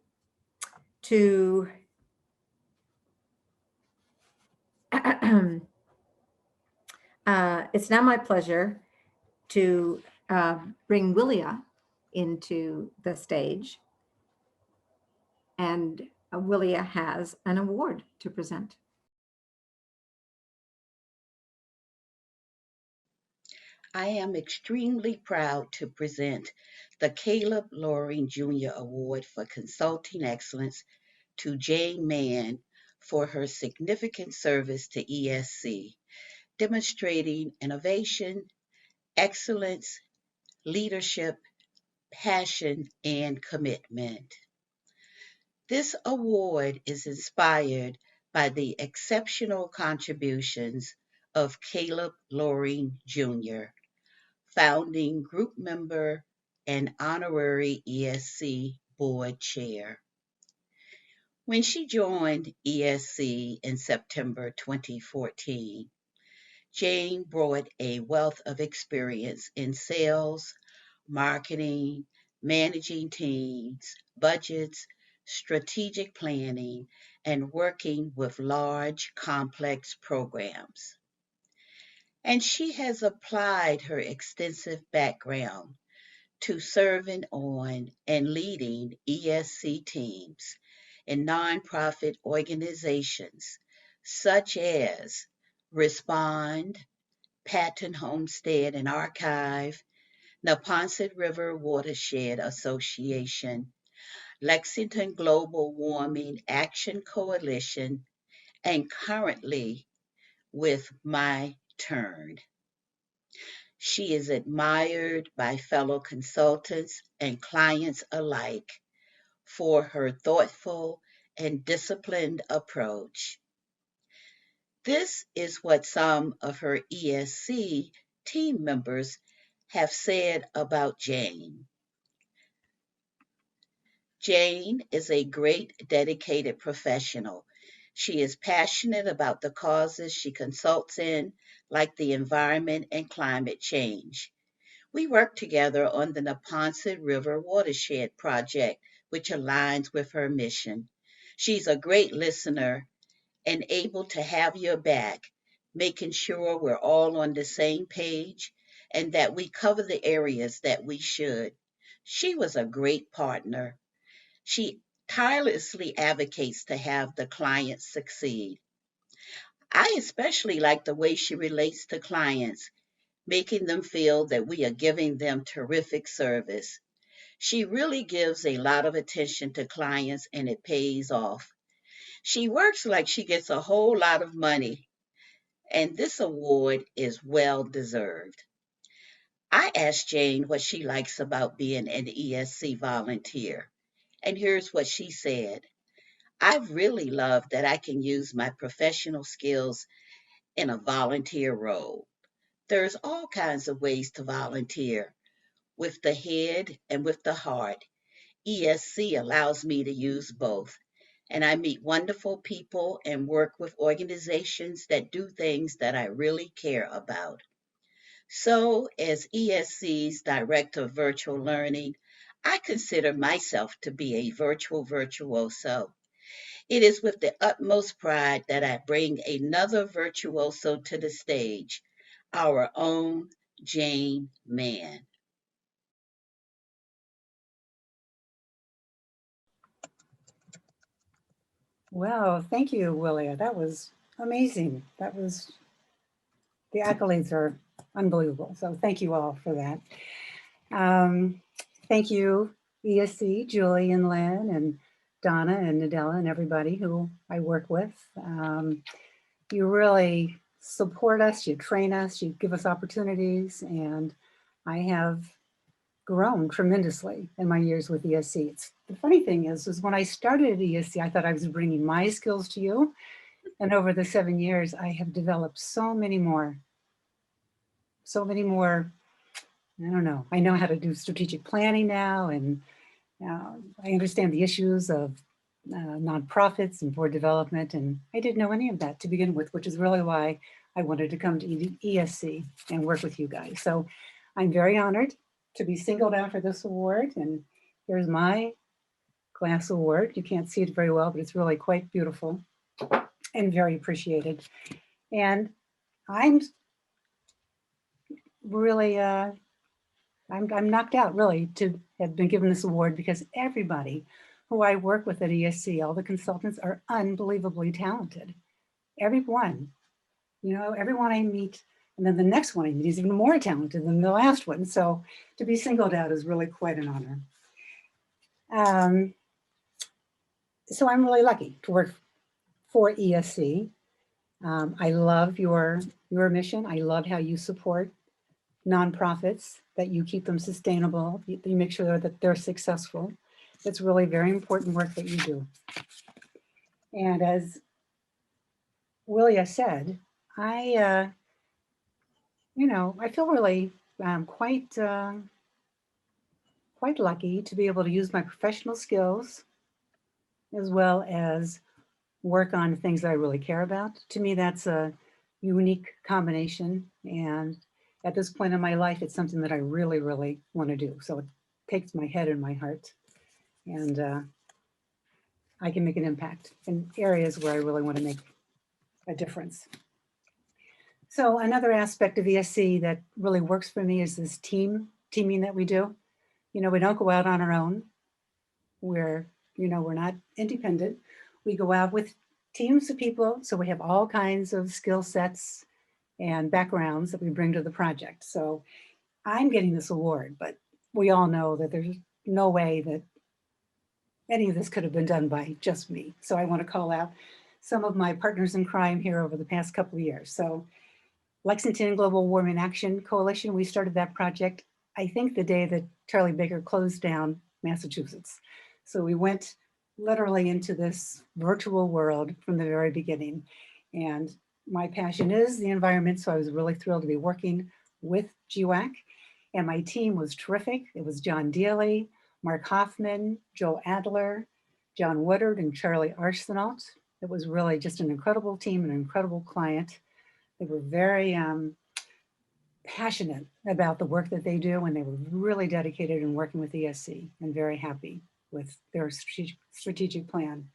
to bring Willia into the stage, and Willia has an award to present. I am extremely proud to present the Caleb Loring Jr. Award for Consulting Excellence to Jane Mann for her significant service to ESC, demonstrating innovation, excellence, leadership, passion, and commitment. This award is inspired by the exceptional contributions of Caleb Loring Jr., founding group member and honorary ESC board chair. When she joined ESC in September 2014, Jane brought a wealth of experience in sales, marketing, managing teams, budgets, strategic planning, and working with large, complex programs. And she has applied her extensive background to serving on and leading ESC teams in nonprofit organizations such as Respond, Patton Homestead and Archive, Neponset River Watershed Association, Lexington Global Warming Action Coalition, and currently with My Turn. She is admired by fellow consultants and clients alike for her thoughtful and disciplined approach. This is what some of her ESC team members have said about Jane. Jane is a great, dedicated professional. She is passionate about the causes she consults in, like the environment and climate change. We work together on the Neponset River Watershed Project, which aligns with her mission. She's a great listener and able to have your back, making sure we're all on the same page and that we cover the areas that we should. She was a great partner. She tirelessly advocates to have the clients succeed. I especially like the way she relates to clients, making them feel that we are giving them terrific service. She really gives a lot of attention to clients and it pays off. She works like she gets a whole lot of money, and this award is well deserved. I asked Jane what she likes about being an ESC volunteer, and here's what she said. I've really loved that I can use my professional skills in a volunteer role. There's all kinds of ways to volunteer. With the head and with the heart, ESC allows me to use both. And I meet wonderful people and work with organizations that do things that I really care about. So, as ESC's Director of Virtual Learning, I consider myself to be a virtual virtuoso. It is with the utmost pride that I bring another virtuoso to the stage, our own Jane Mann. Wow, thank you, Willia. That was amazing. The accolades are unbelievable. So thank you all for that. Thank you, ESC, Julie and Lynn and Donna and Nadella and everybody who I work with. You really support us, you train us, you give us opportunities, and I have grown tremendously in my years with ESC. The funny thing is when I started at ESC, I thought I was bringing my skills to you. And over the 7 years, I have developed so many more. I don't know. I know how to do strategic planning now, and I understand the issues of nonprofits and board development. And I didn't know any of that to begin with, which is really why I wanted to come to ESC and work with you guys. So I'm very honored to be singled out for this award. And here's my glass award. You can't see it very well, but it's really quite beautiful and very appreciated. And I'm really, I'm knocked out really to have been given this award, because everybody who I work with at ESC, all the consultants, are unbelievably talented. Everyone, everyone I meet, and then the next one I meet is even more talented than the last one. So to be singled out is really quite an honor. So I'm really lucky to work for ESC. I love your mission. I love how you support nonprofits, that you keep them sustainable, you make sure that they're successful. It's really very important work that you do. And as Willia said, I feel really quite lucky to be able to use my professional skills as well as work on things that I really care about. To me, that's a unique combination. And at this point in my life, it's something that I really, really want to do. So it takes my head and my heart. And I can make an impact in areas where I really want to make a difference. So another aspect of ESC that really works for me is this teaming that we do. We don't go out on our own. We're not independent. We go out with teams of people. So we have all kinds of skill sets and backgrounds that we bring to the project. So I'm getting this award, but we all know that there's no way that any of this could have been done by just me. So I want to call out some of my partners in crime here over the past couple of years. So Lexington Global Warming Action Coalition, we started that project, I think the day that Charlie Baker closed down Massachusetts. So we went literally into this virtual world from the very beginning. And my passion is the environment, so I was really thrilled to be working with GWAC. And my team was terrific. It was John Dealey, Mark Hoffman, Joe Adler, John Woodard, and Charlie Arsenault. It was really just an incredible team, an incredible client. They were very passionate about the work that they do, and they were really dedicated in working with ESC and very happy with their strategic plan.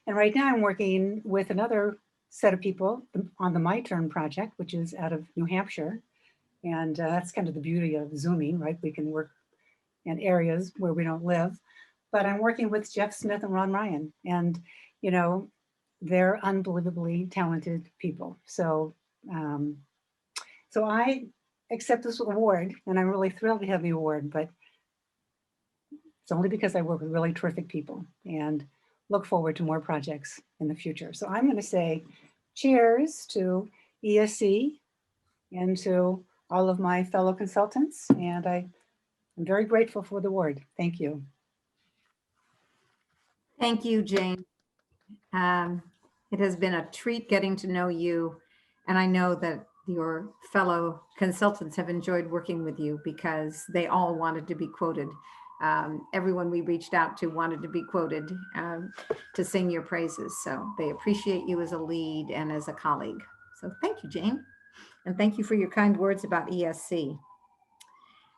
And right now I'm working with another set of people on the My Turn project, which is out of New Hampshire. And that's kind of the beauty of Zooming, right? We can work in areas where we don't live. But I'm working with Jeff Smith and Ron Ryan, and they're unbelievably talented people. So I accept this award, and I'm really thrilled to have the award, but it's only because I work with really terrific people and look forward to more projects in the future. So I'm going to say cheers to ESC and to all of my fellow consultants, and I'm very grateful for the award. Thank you. Thank you, Jane. It has been a treat getting to know you, and I know that your fellow consultants have enjoyed working with you because they all wanted to be quoted. Everyone we reached out to wanted to be quoted to sing your praises. So they appreciate you as a lead and as a colleague. So thank you, Jane. And thank you for your kind words about ESC.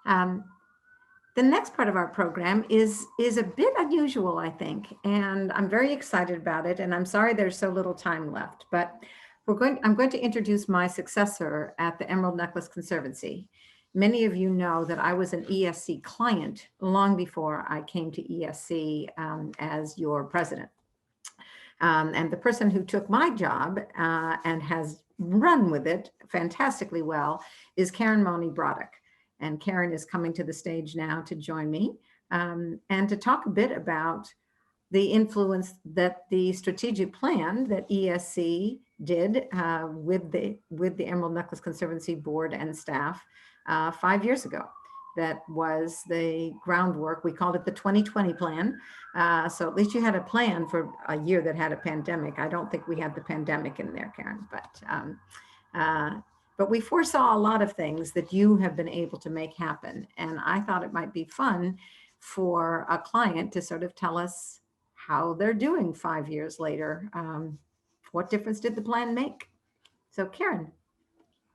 The next part of our program is a bit unusual, I think, and I'm very excited about it. And I'm sorry there's so little time left, but I'm going to introduce my successor at the Emerald Necklace Conservancy. Many of you know that I was an ESC client long before I came to ESC as your president. And the person who took my job and has run with it fantastically well is Karen Money-Broddick. And Karen is coming to the stage now to join me and to talk a bit about the influence that the strategic plan that ESC did with the Emerald Necklace Conservancy board and staff 5 years ago. That was the groundwork. We called it the 2020 plan. So at least you had a plan for a year that had a pandemic. I don't think we had the pandemic in there, Karen, but we foresaw a lot of things that you have been able to make happen. And I thought it might be fun for a client to sort of tell us how they're doing 5 years later. What difference did the plan make? So Karen.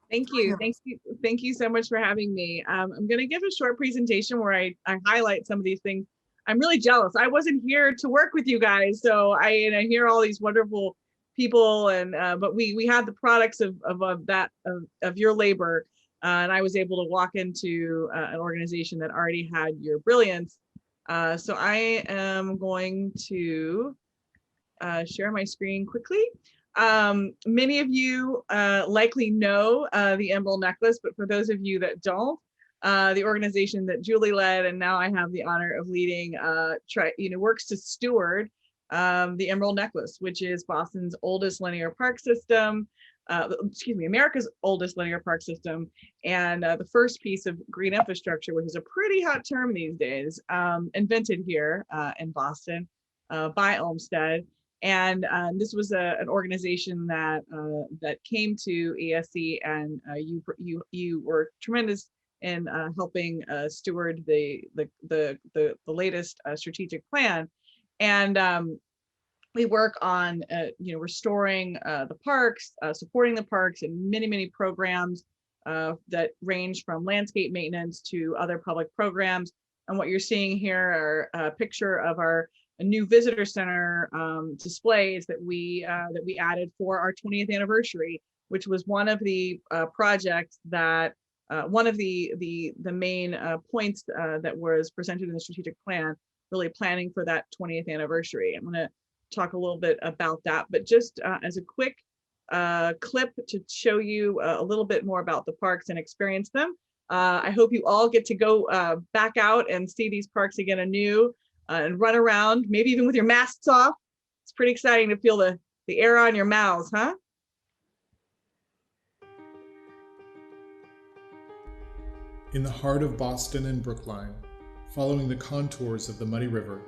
Thank you. Thank you so much for having me. I'm going to give a short presentation where I highlight some of these things. I'm really jealous. I wasn't here to work with you guys, so I hear all these wonderful people, and but we had the products of your labor, and I was able to walk into an organization that already had your brilliance. So I am going to share my screen quickly. Many of you likely know the Emerald Necklace, but for those of you that don't, the organization that Julie led and now I have the honor of leading works to steward the Emerald Necklace, which is Boston's oldest linear park system. excuse me, America's oldest linear park system, and the first piece of green infrastructure, which is a pretty hot term these days, invented here in Boston by Olmsted. And this was an organization that that came to ESC, and you were tremendous in helping steward the latest strategic plan. And we work on restoring the parks, supporting the parks, and many programs that range from landscape maintenance to other public programs. And what you're seeing here are a picture of our new visitor center displays that we added for our 20th anniversary, which was one of the projects that one of the main points that was presented in the strategic plan, really planning for that 20th anniversary. I'm going to talk a little bit about that, but just as a quick clip to show you a little bit more about the parks and experience them. I hope you all get to go back out and see these parks again anew and run around, maybe even with your masks off. It's pretty exciting to feel the air on your mouths, huh? In the heart of Boston and Brookline, following the contours of the Muddy River,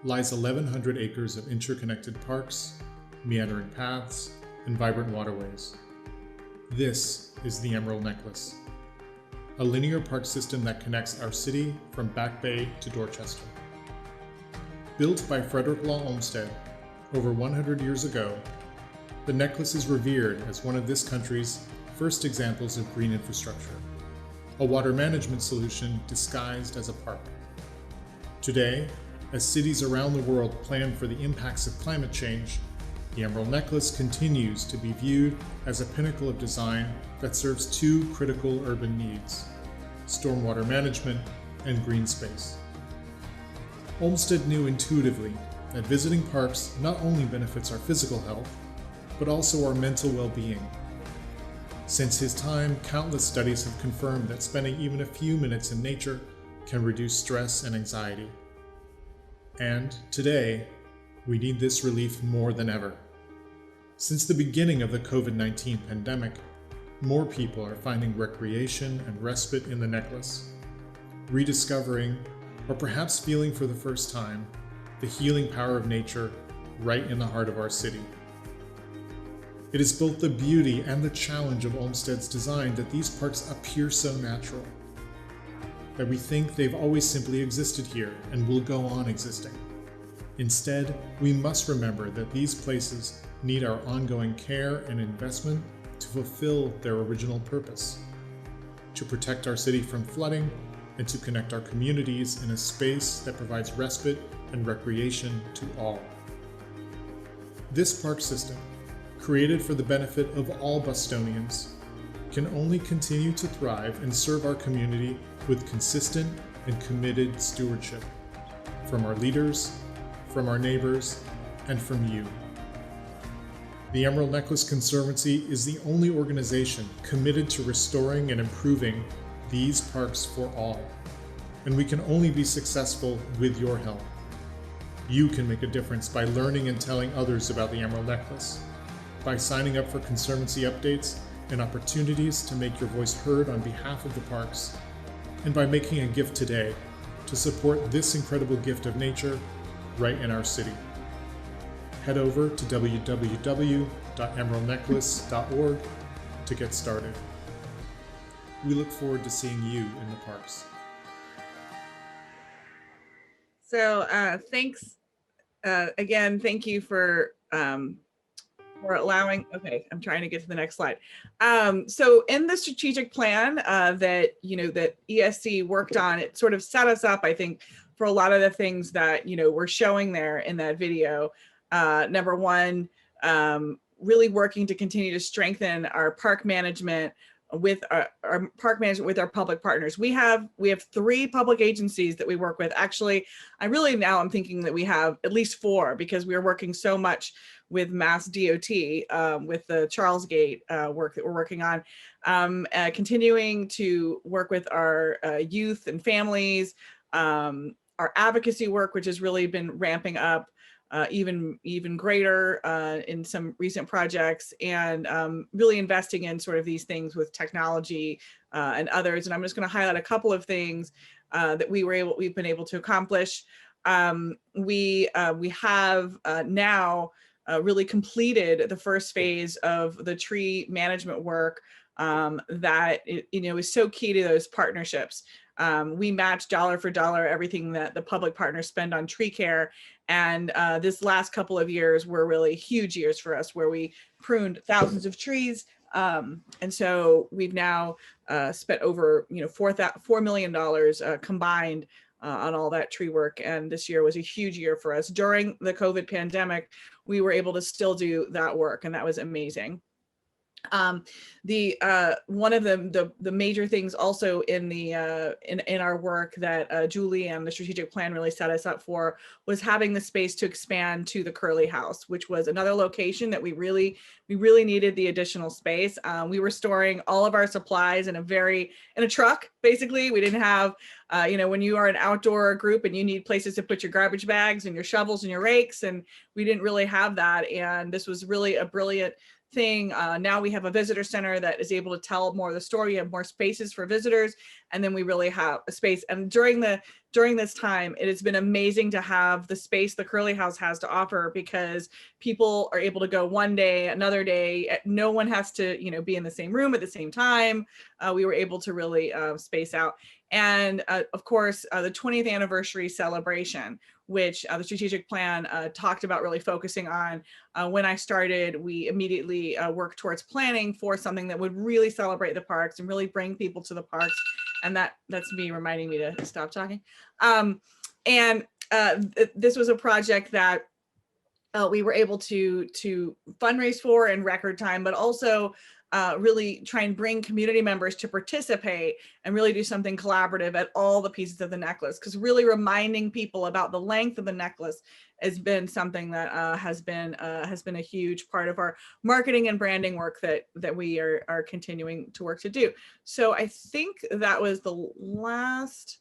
lies 1,100 acres of interconnected parks, meandering paths, and vibrant waterways. This is the Emerald Necklace, a linear park system that connects our city from Back Bay to Dorchester. Built by Frederick Law Olmsted over 100 years ago, the necklace is revered as one of this country's first examples of green infrastructure, a water management solution disguised as a park. Today, as cities around the world plan for the impacts of climate change, the Emerald Necklace continues to be viewed as a pinnacle of design that serves two critical urban needs: stormwater management and green space. Olmsted knew intuitively that visiting parks not only benefits our physical health, but also our mental well-being. Since his time, countless studies have confirmed that spending even a few minutes in nature can reduce stress and anxiety. And today, we need this relief more than ever. Since the beginning of the COVID-19 pandemic, more people are finding recreation and respite in the necklace, rediscovering, or perhaps feeling for the first time, the healing power of nature right in the heart of our city. It is both the beauty and the challenge of Olmsted's design that these parks appear so natural, that we think they've always simply existed here and will go on existing. Instead, we must remember that these places need our ongoing care and investment to fulfill their original purpose: to protect our city from flooding and to connect our communities in a space that provides respite and recreation to all. This park system, created for the benefit of all Bostonians, can only continue to thrive and serve our community with consistent and committed stewardship from our leaders, from our neighbors, and from you. The Emerald Necklace Conservancy is the only organization committed to restoring and improving these parks for all, and we can only be successful with your help. You can make a difference by learning and telling others about the Emerald Necklace, by signing up for Conservancy updates and opportunities to make your voice heard on behalf of the parks, and by making a gift today to support this incredible gift of nature right in our city. Head over to www.emeraldnecklace.org to get started. We look forward to seeing you in the parks. So thanks again. Thank you for allowing. Okay, I'm trying to get to the next slide. So in the strategic plan that that ESC worked on, it sort of set us up, I think, for a lot of the things that we're showing there in that video. Number one, really working to continue to strengthen our park management with our park management with our public partners. We have 3 public agencies that we work with. Actually, I'm thinking that we have at least 4, because we are working so much with Mass DOT with the Charles Gate work that we're working on, continuing to work with our youth and families, our advocacy work, which has really been ramping up, even greater in some recent projects, and really investing in sort of these things with technology and others. And I'm just going to highlight a couple of things that we've been able to accomplish. We have now really completed the first phase of the tree management work that is so key to those partnerships. We match dollar for dollar everything that the public partners spend on tree care. And this last couple of years were really huge years for us, where we pruned thousands of trees. And so we've now spent over $4 million combined on all that tree work. And this year was a huge year for us. During the COVID pandemic, we were able to still do that work, and that was amazing. One of the major things also in our work that Julie and the strategic plan really set us up for was having the space to expand to the Curly House, which was another location that we really needed the additional space. We were storing all of our supplies in a truck. Basically, we didn't have when you are an outdoor group and you need places to put your garbage bags and your shovels and your rakes, and we didn't really have that. And this was really a brilliant thing. Now we have a visitor center that is able to tell more of the story. We have more spaces for visitors, and then we really have a space. And during this time, it has been amazing to have the space the Curly House has to offer, because people are able to go one day, another day. No one has to be in the same room at the same time. We were able to really space out. And of course, the 20th anniversary celebration, which the strategic plan talked about really focusing on. When I started, we immediately worked towards planning for something that would really celebrate the parks and really bring people to the parks. And that's me reminding me to stop talking. This was a project that we were able to fundraise for in record time, but also really try and bring community members to participate and really do something collaborative at all the pieces of the necklace, because really reminding people about the length of the necklace has been something that has been a huge part of our marketing and branding work that we are continuing to work to do. So I think that was the last.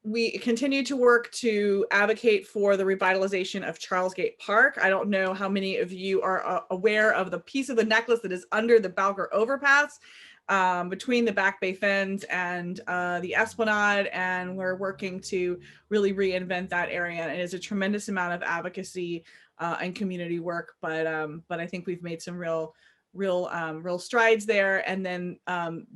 We continue to work to advocate for the revitalization of Charlesgate Park. I don't know how many of you are aware of the piece of the necklace that is under the Balker overpass between the Back Bay Fens and the Esplanade, and we're working to really reinvent that area. It is a tremendous amount of advocacy and community work, but I think we've made some real strides there. And then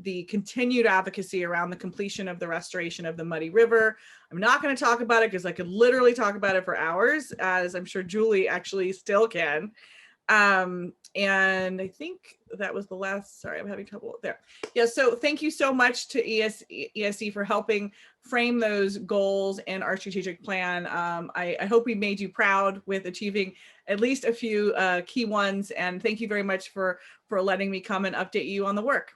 the continued advocacy around the completion of the restoration of the Muddy River. I'm not going to talk about it because I could literally talk about it for hours, as I'm sure Julie actually still can. And I think that was the last, sorry, I'm having trouble there. Yeah, so thank you so much to ESC for helping frame those goals in our strategic plan. I hope we made you proud with achieving at least a few key ones. And thank you very much for letting me come and update you on the work.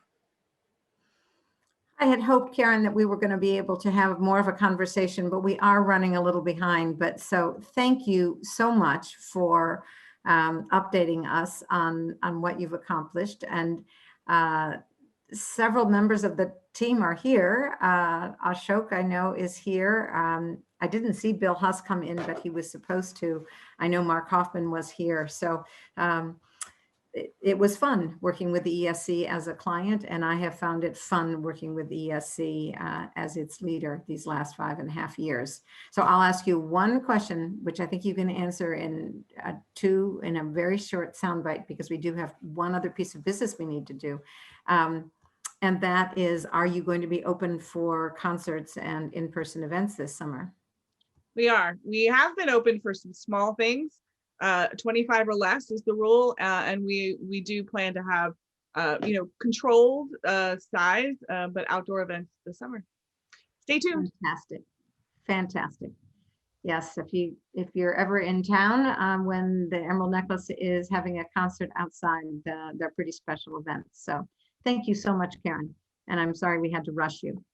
I had hoped, Karen, that we were going to be able to have more of a conversation, but we are running a little behind. But so thank you so much for updating us on what you've accomplished. And several members of the team are here. Ashok, I know, is here. I didn't see Bill Huss come in, but he was supposed to. I know Mark Hoffman was here. So it was fun working with the ESC as a client, and I have found it fun working with the ESC as its leader these last 5.5 years. So I'll ask you one question, which I think you can answer in a very short soundbite, because we do have one other piece of business we need to do. And that is, are you going to be open for concerts and in-person events this summer? We are. We have been open for some small things. 25 or less is the rule, and we do plan to have controlled size but outdoor events this summer. Stay tuned. Fantastic. Yes, if you're ever in town when the Emerald Necklace is having a concert outside, they're pretty special events. So thank you so much, Karen, and I'm sorry we had to rush you.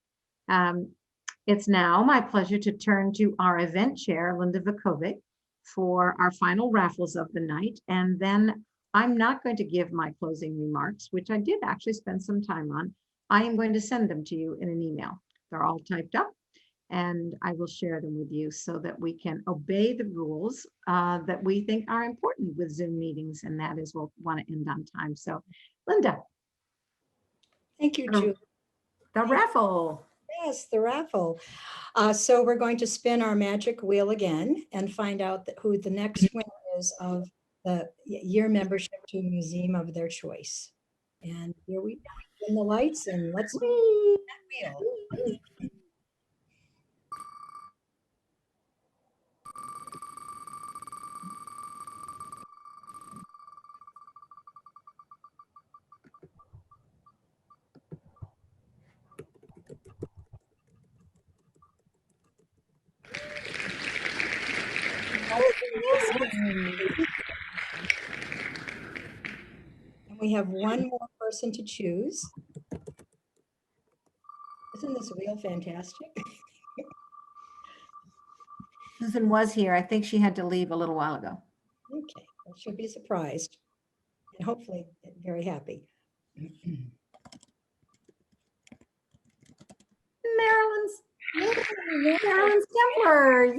It's now my pleasure to turn to our event chair, Linda Vukovic, for our final raffles of the night. And then I'm not going to give my closing remarks, which I did actually spend some time on. I am going to send them to you in an email. They're all typed up. and I will share them with you so that we can obey the rules that we think are important with Zoom meetings, and that is we'll want to end on time. So, Linda. Thank you, Julie. The raffle. Yes, the raffle. So we're going to spin our magic wheel again and find out who the next winner is of the year membership to a museum of their choice. And here we spin the lights and let's spin that wheel. And we have one more person to choose. Isn't this wheel fantastic? Susan was here. I think she had to leave a little while ago. Okay, well, she'll be surprised and hopefully very happy. Marilyn's Templar. Yay!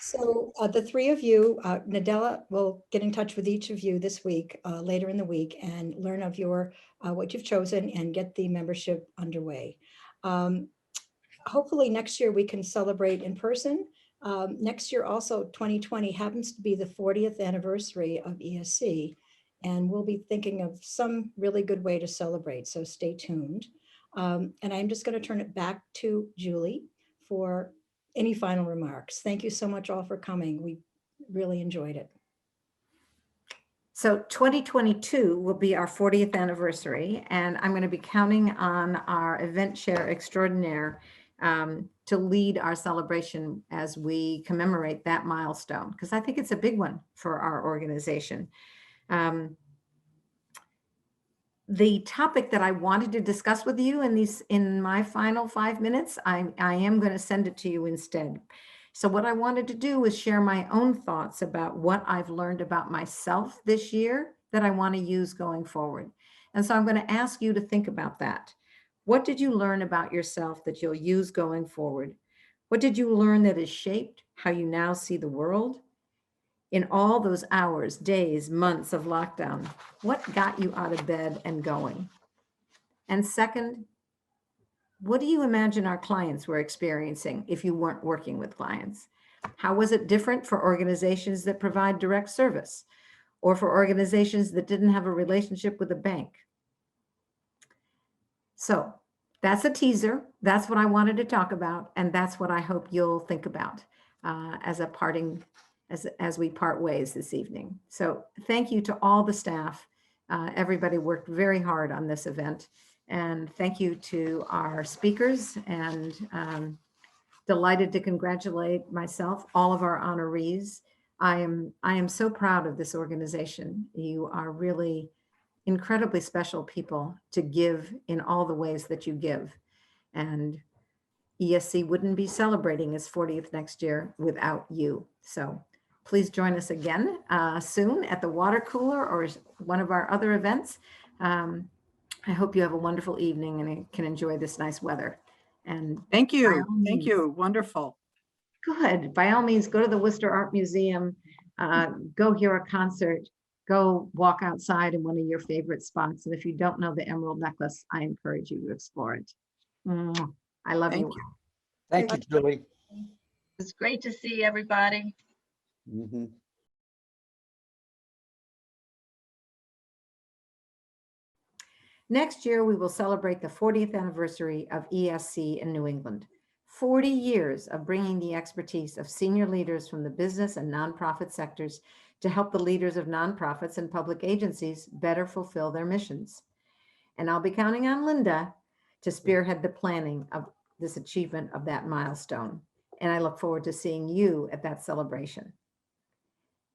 So the three of you, Nadella will get in touch with each of you this week, later in the week, and learn of your what you've chosen and get the membership underway. Hopefully next year we can celebrate in person. Next year also, 2020, happens to be the 40th anniversary of ESC, and we'll be thinking of some really good way to celebrate, so stay tuned. And I'm just going to turn it back to Julie for any final remarks. Thank you so much all for coming. We really enjoyed it. So 2022 will be our 40th anniversary, and I'm going to be counting on our event chair extraordinaire to lead our celebration as we commemorate that milestone, because I think it's a big one for our organization. The topic that I wanted to discuss with you in my final 5 minutes, I am going to send it to you instead. So what I wanted to do was share my own thoughts about what I've learned about myself this year that I want to use going forward. And so I'm going to ask you to think about that. What did you learn about yourself that you'll use going forward? What did you learn that has shaped how you now see the world? In all those hours, days, months of lockdown, what got you out of bed and going? And second, what do you imagine our clients were experiencing if you weren't working with clients? How was it different for organizations that provide direct service or for organizations that didn't have a relationship with a bank? So that's a teaser. That's what I wanted to talk about. And that's what I hope you'll think about as a parting, as we part ways this evening. So thank you to all the staff. Everybody worked very hard on this event. And thank you to our speakers, and delighted to congratulate myself, all of our honorees. I am so proud of this organization. You are really incredibly special people to give in all the ways that you give. And ESC wouldn't be celebrating its 40th next year without you. So please join us again soon at the water cooler or one of our other events. I hope you have a wonderful evening and can enjoy this nice weather. And thank you. Thank you. Wonderful. Good. By all means, go to the Worcester Art Museum, go hear a concert, go walk outside in one of your favorite spots. And if you don't know the Emerald Necklace, I encourage you to explore it. I love you. Thank you, Julie. It's great to see everybody. Mm-hmm. Next year, we will celebrate the 40th anniversary of ESC in New England. 40 years of bringing the expertise of senior leaders from the business and nonprofit sectors to help the leaders of nonprofits and public agencies better fulfill their missions. And I'll be counting on Linda to spearhead the planning of this achievement of that milestone. And I look forward to seeing you at that celebration.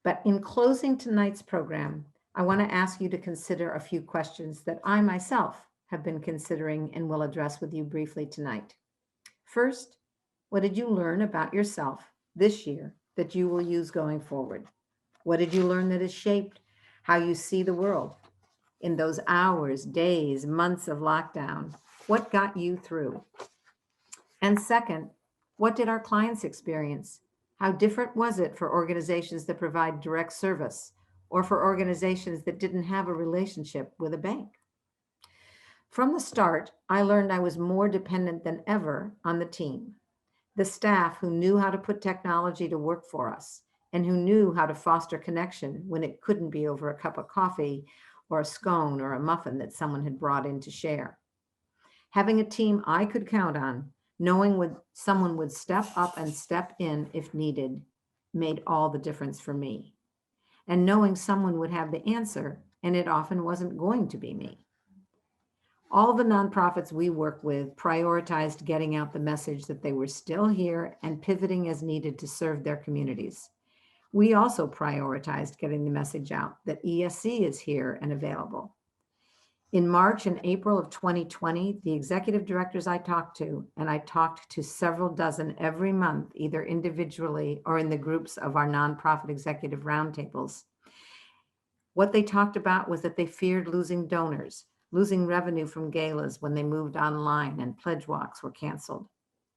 But in closing tonight's program, I want to ask you to consider a few questions that I myself have been considering and will address with you briefly tonight. First, what did you learn about yourself this year that you will use going forward? What did you learn that has shaped how you see the world in those hours, days, months of lockdown? What got you through? And second, what did our clients experience? How different was it for organizations that provide direct service or for organizations that didn't have a relationship with a bank? From the start, I learned I was more dependent than ever on the team, the staff who knew how to put technology to work for us and who knew how to foster connection when it couldn't be over a cup of coffee or a scone or a muffin that someone had brought in to share. Having a team I could count on, knowing someone would step up and step in if needed, made all the difference for me. And knowing someone would have the answer, and it often wasn't going to be me. All the nonprofits we work with prioritized getting out the message that they were still here and pivoting as needed to serve their communities. We also prioritized getting the message out that ESC is here and available. In March and April of 2020, the executive directors I talked to, and I talked to several dozen every month, either individually or in the groups of our nonprofit executive roundtables, what they talked about was that they feared losing donors, losing revenue from galas when they moved online and pledge walks were canceled.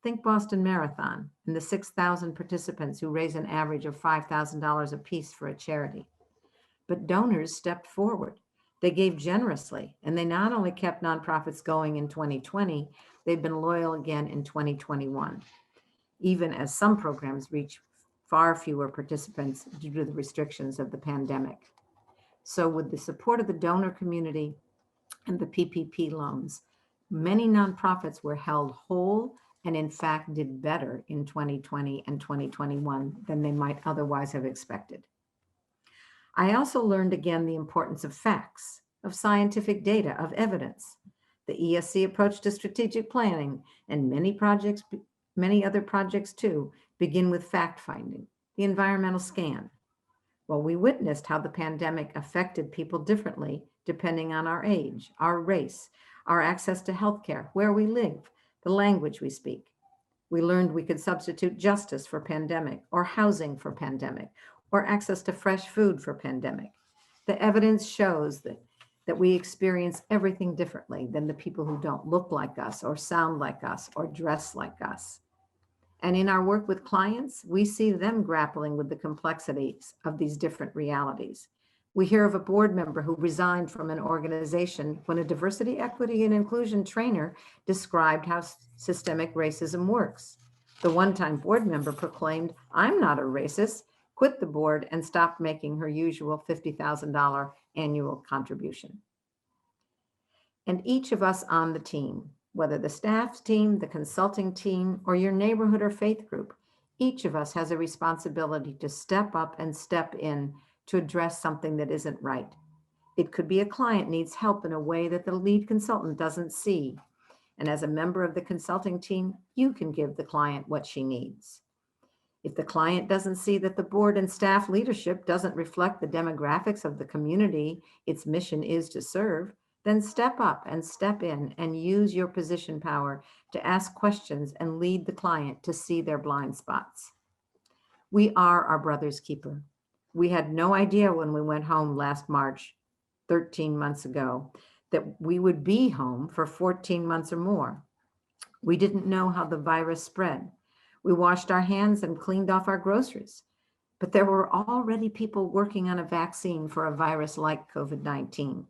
Think Boston Marathon and the 6,000 participants who raise an average of $5,000 apiece for a charity. But donors stepped forward. They gave generously, and they not only kept nonprofits going in 2020, they've been loyal again in 2021, even as some programs reach far fewer participants due to the restrictions of the pandemic. So with the support of the donor community and the PPP loans, many nonprofits were held whole and in fact did better in 2020 and 2021 than they might otherwise have expected. I also learned again the importance of facts, of scientific data, of evidence. The ESC approach to strategic planning and many other projects too, begin with fact finding, the environmental scan. Well, we witnessed how the pandemic affected people differently depending on our age, our race, our access to healthcare, where we live, the language we speak. We learned we could substitute justice for pandemic, or housing for pandemic, or access to fresh food for pandemic. The evidence shows that we experience everything differently than the people who don't look like us, or sound like us, or dress like us. And in our work with clients, we see them grappling with the complexities of these different realities. We hear of a board member who resigned from an organization when a diversity, equity, and inclusion trainer described how systemic racism works. The one-time board member proclaimed, "I'm not a racist," quit the board, and stopped making her usual $50,000 annual contribution. And each of us on the team, whether the staff team, the consulting team, or your neighborhood or faith group, each of us has a responsibility to step up and step in to address something that isn't right. It could be a client needs help in a way that the lead consultant doesn't see. And as a member of the consulting team, you can give the client what she needs. If the client doesn't see that the board and staff leadership doesn't reflect the demographics of the community its mission is to serve, then step up and step in and use your position power to ask questions and lead the client to see their blind spots. We are our brother's keeper. We had no idea when we went home last March, 13 months ago, that we would be home for 14 months or more. We didn't know how the virus spread. We washed our hands and cleaned off our groceries. But there were already people working on a vaccine for a virus like COVID-19.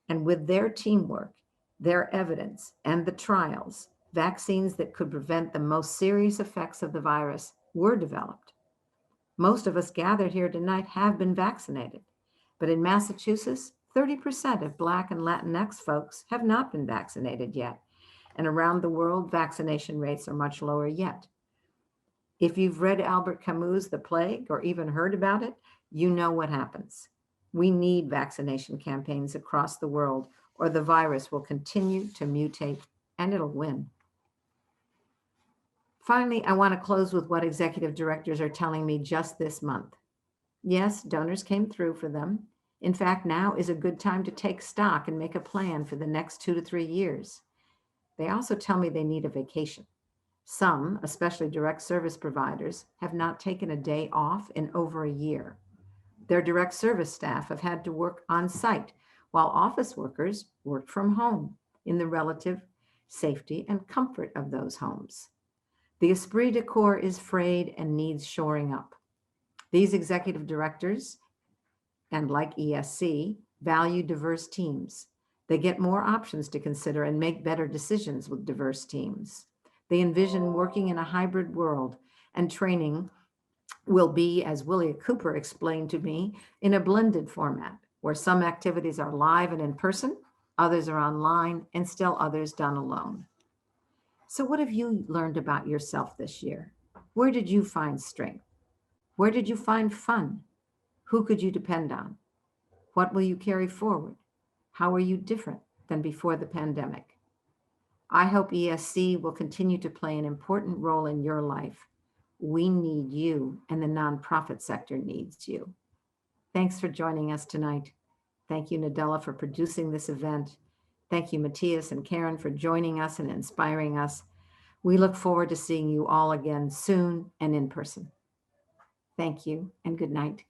And with their teamwork, their evidence, and the trials, vaccines that could prevent the most serious effects of the virus were developed. Most of us gathered here tonight have been vaccinated, but in Massachusetts, 30% of Black and Latinx folks have not been vaccinated yet, and around the world, vaccination rates are much lower yet. If you've read Albert Camus' The Plague or even heard about it, you know what happens. We need vaccination campaigns across the world, or the virus will continue to mutate and it'll win. Finally, I want to close with what executive directors are telling me just this month. Yes, donors came through for them. In fact, now is a good time to take stock and make a plan for the next 2 to 3 years. They also tell me they need a vacation. Some, especially direct service providers, have not taken a day off in over a year. Their direct service staff have had to work on site, while office workers worked from home in the relative safety, and comfort of those homes. The esprit de corps is frayed and needs shoring up. These executive directors, and like ESC, value diverse teams. They get more options to consider and make better decisions with diverse teams. They envision working in a hybrid world, and training will be, as Willia Cooper explained to me, in a blended format, where some activities are live and in person, others are online, and still others done alone. So what have you learned about yourself this year? Where did you find strength? Where did you find fun? Who could you depend on? What will you carry forward? How are you different than before the pandemic? I hope ESC will continue to play an important role in your life. We need you, and the nonprofit sector needs you. Thanks for joining us tonight. Thank you, Nadella, for producing this event. Thank you, Matthias and Karen, for joining us and inspiring us. We look forward to seeing you all again soon and in person. Thank you and good night.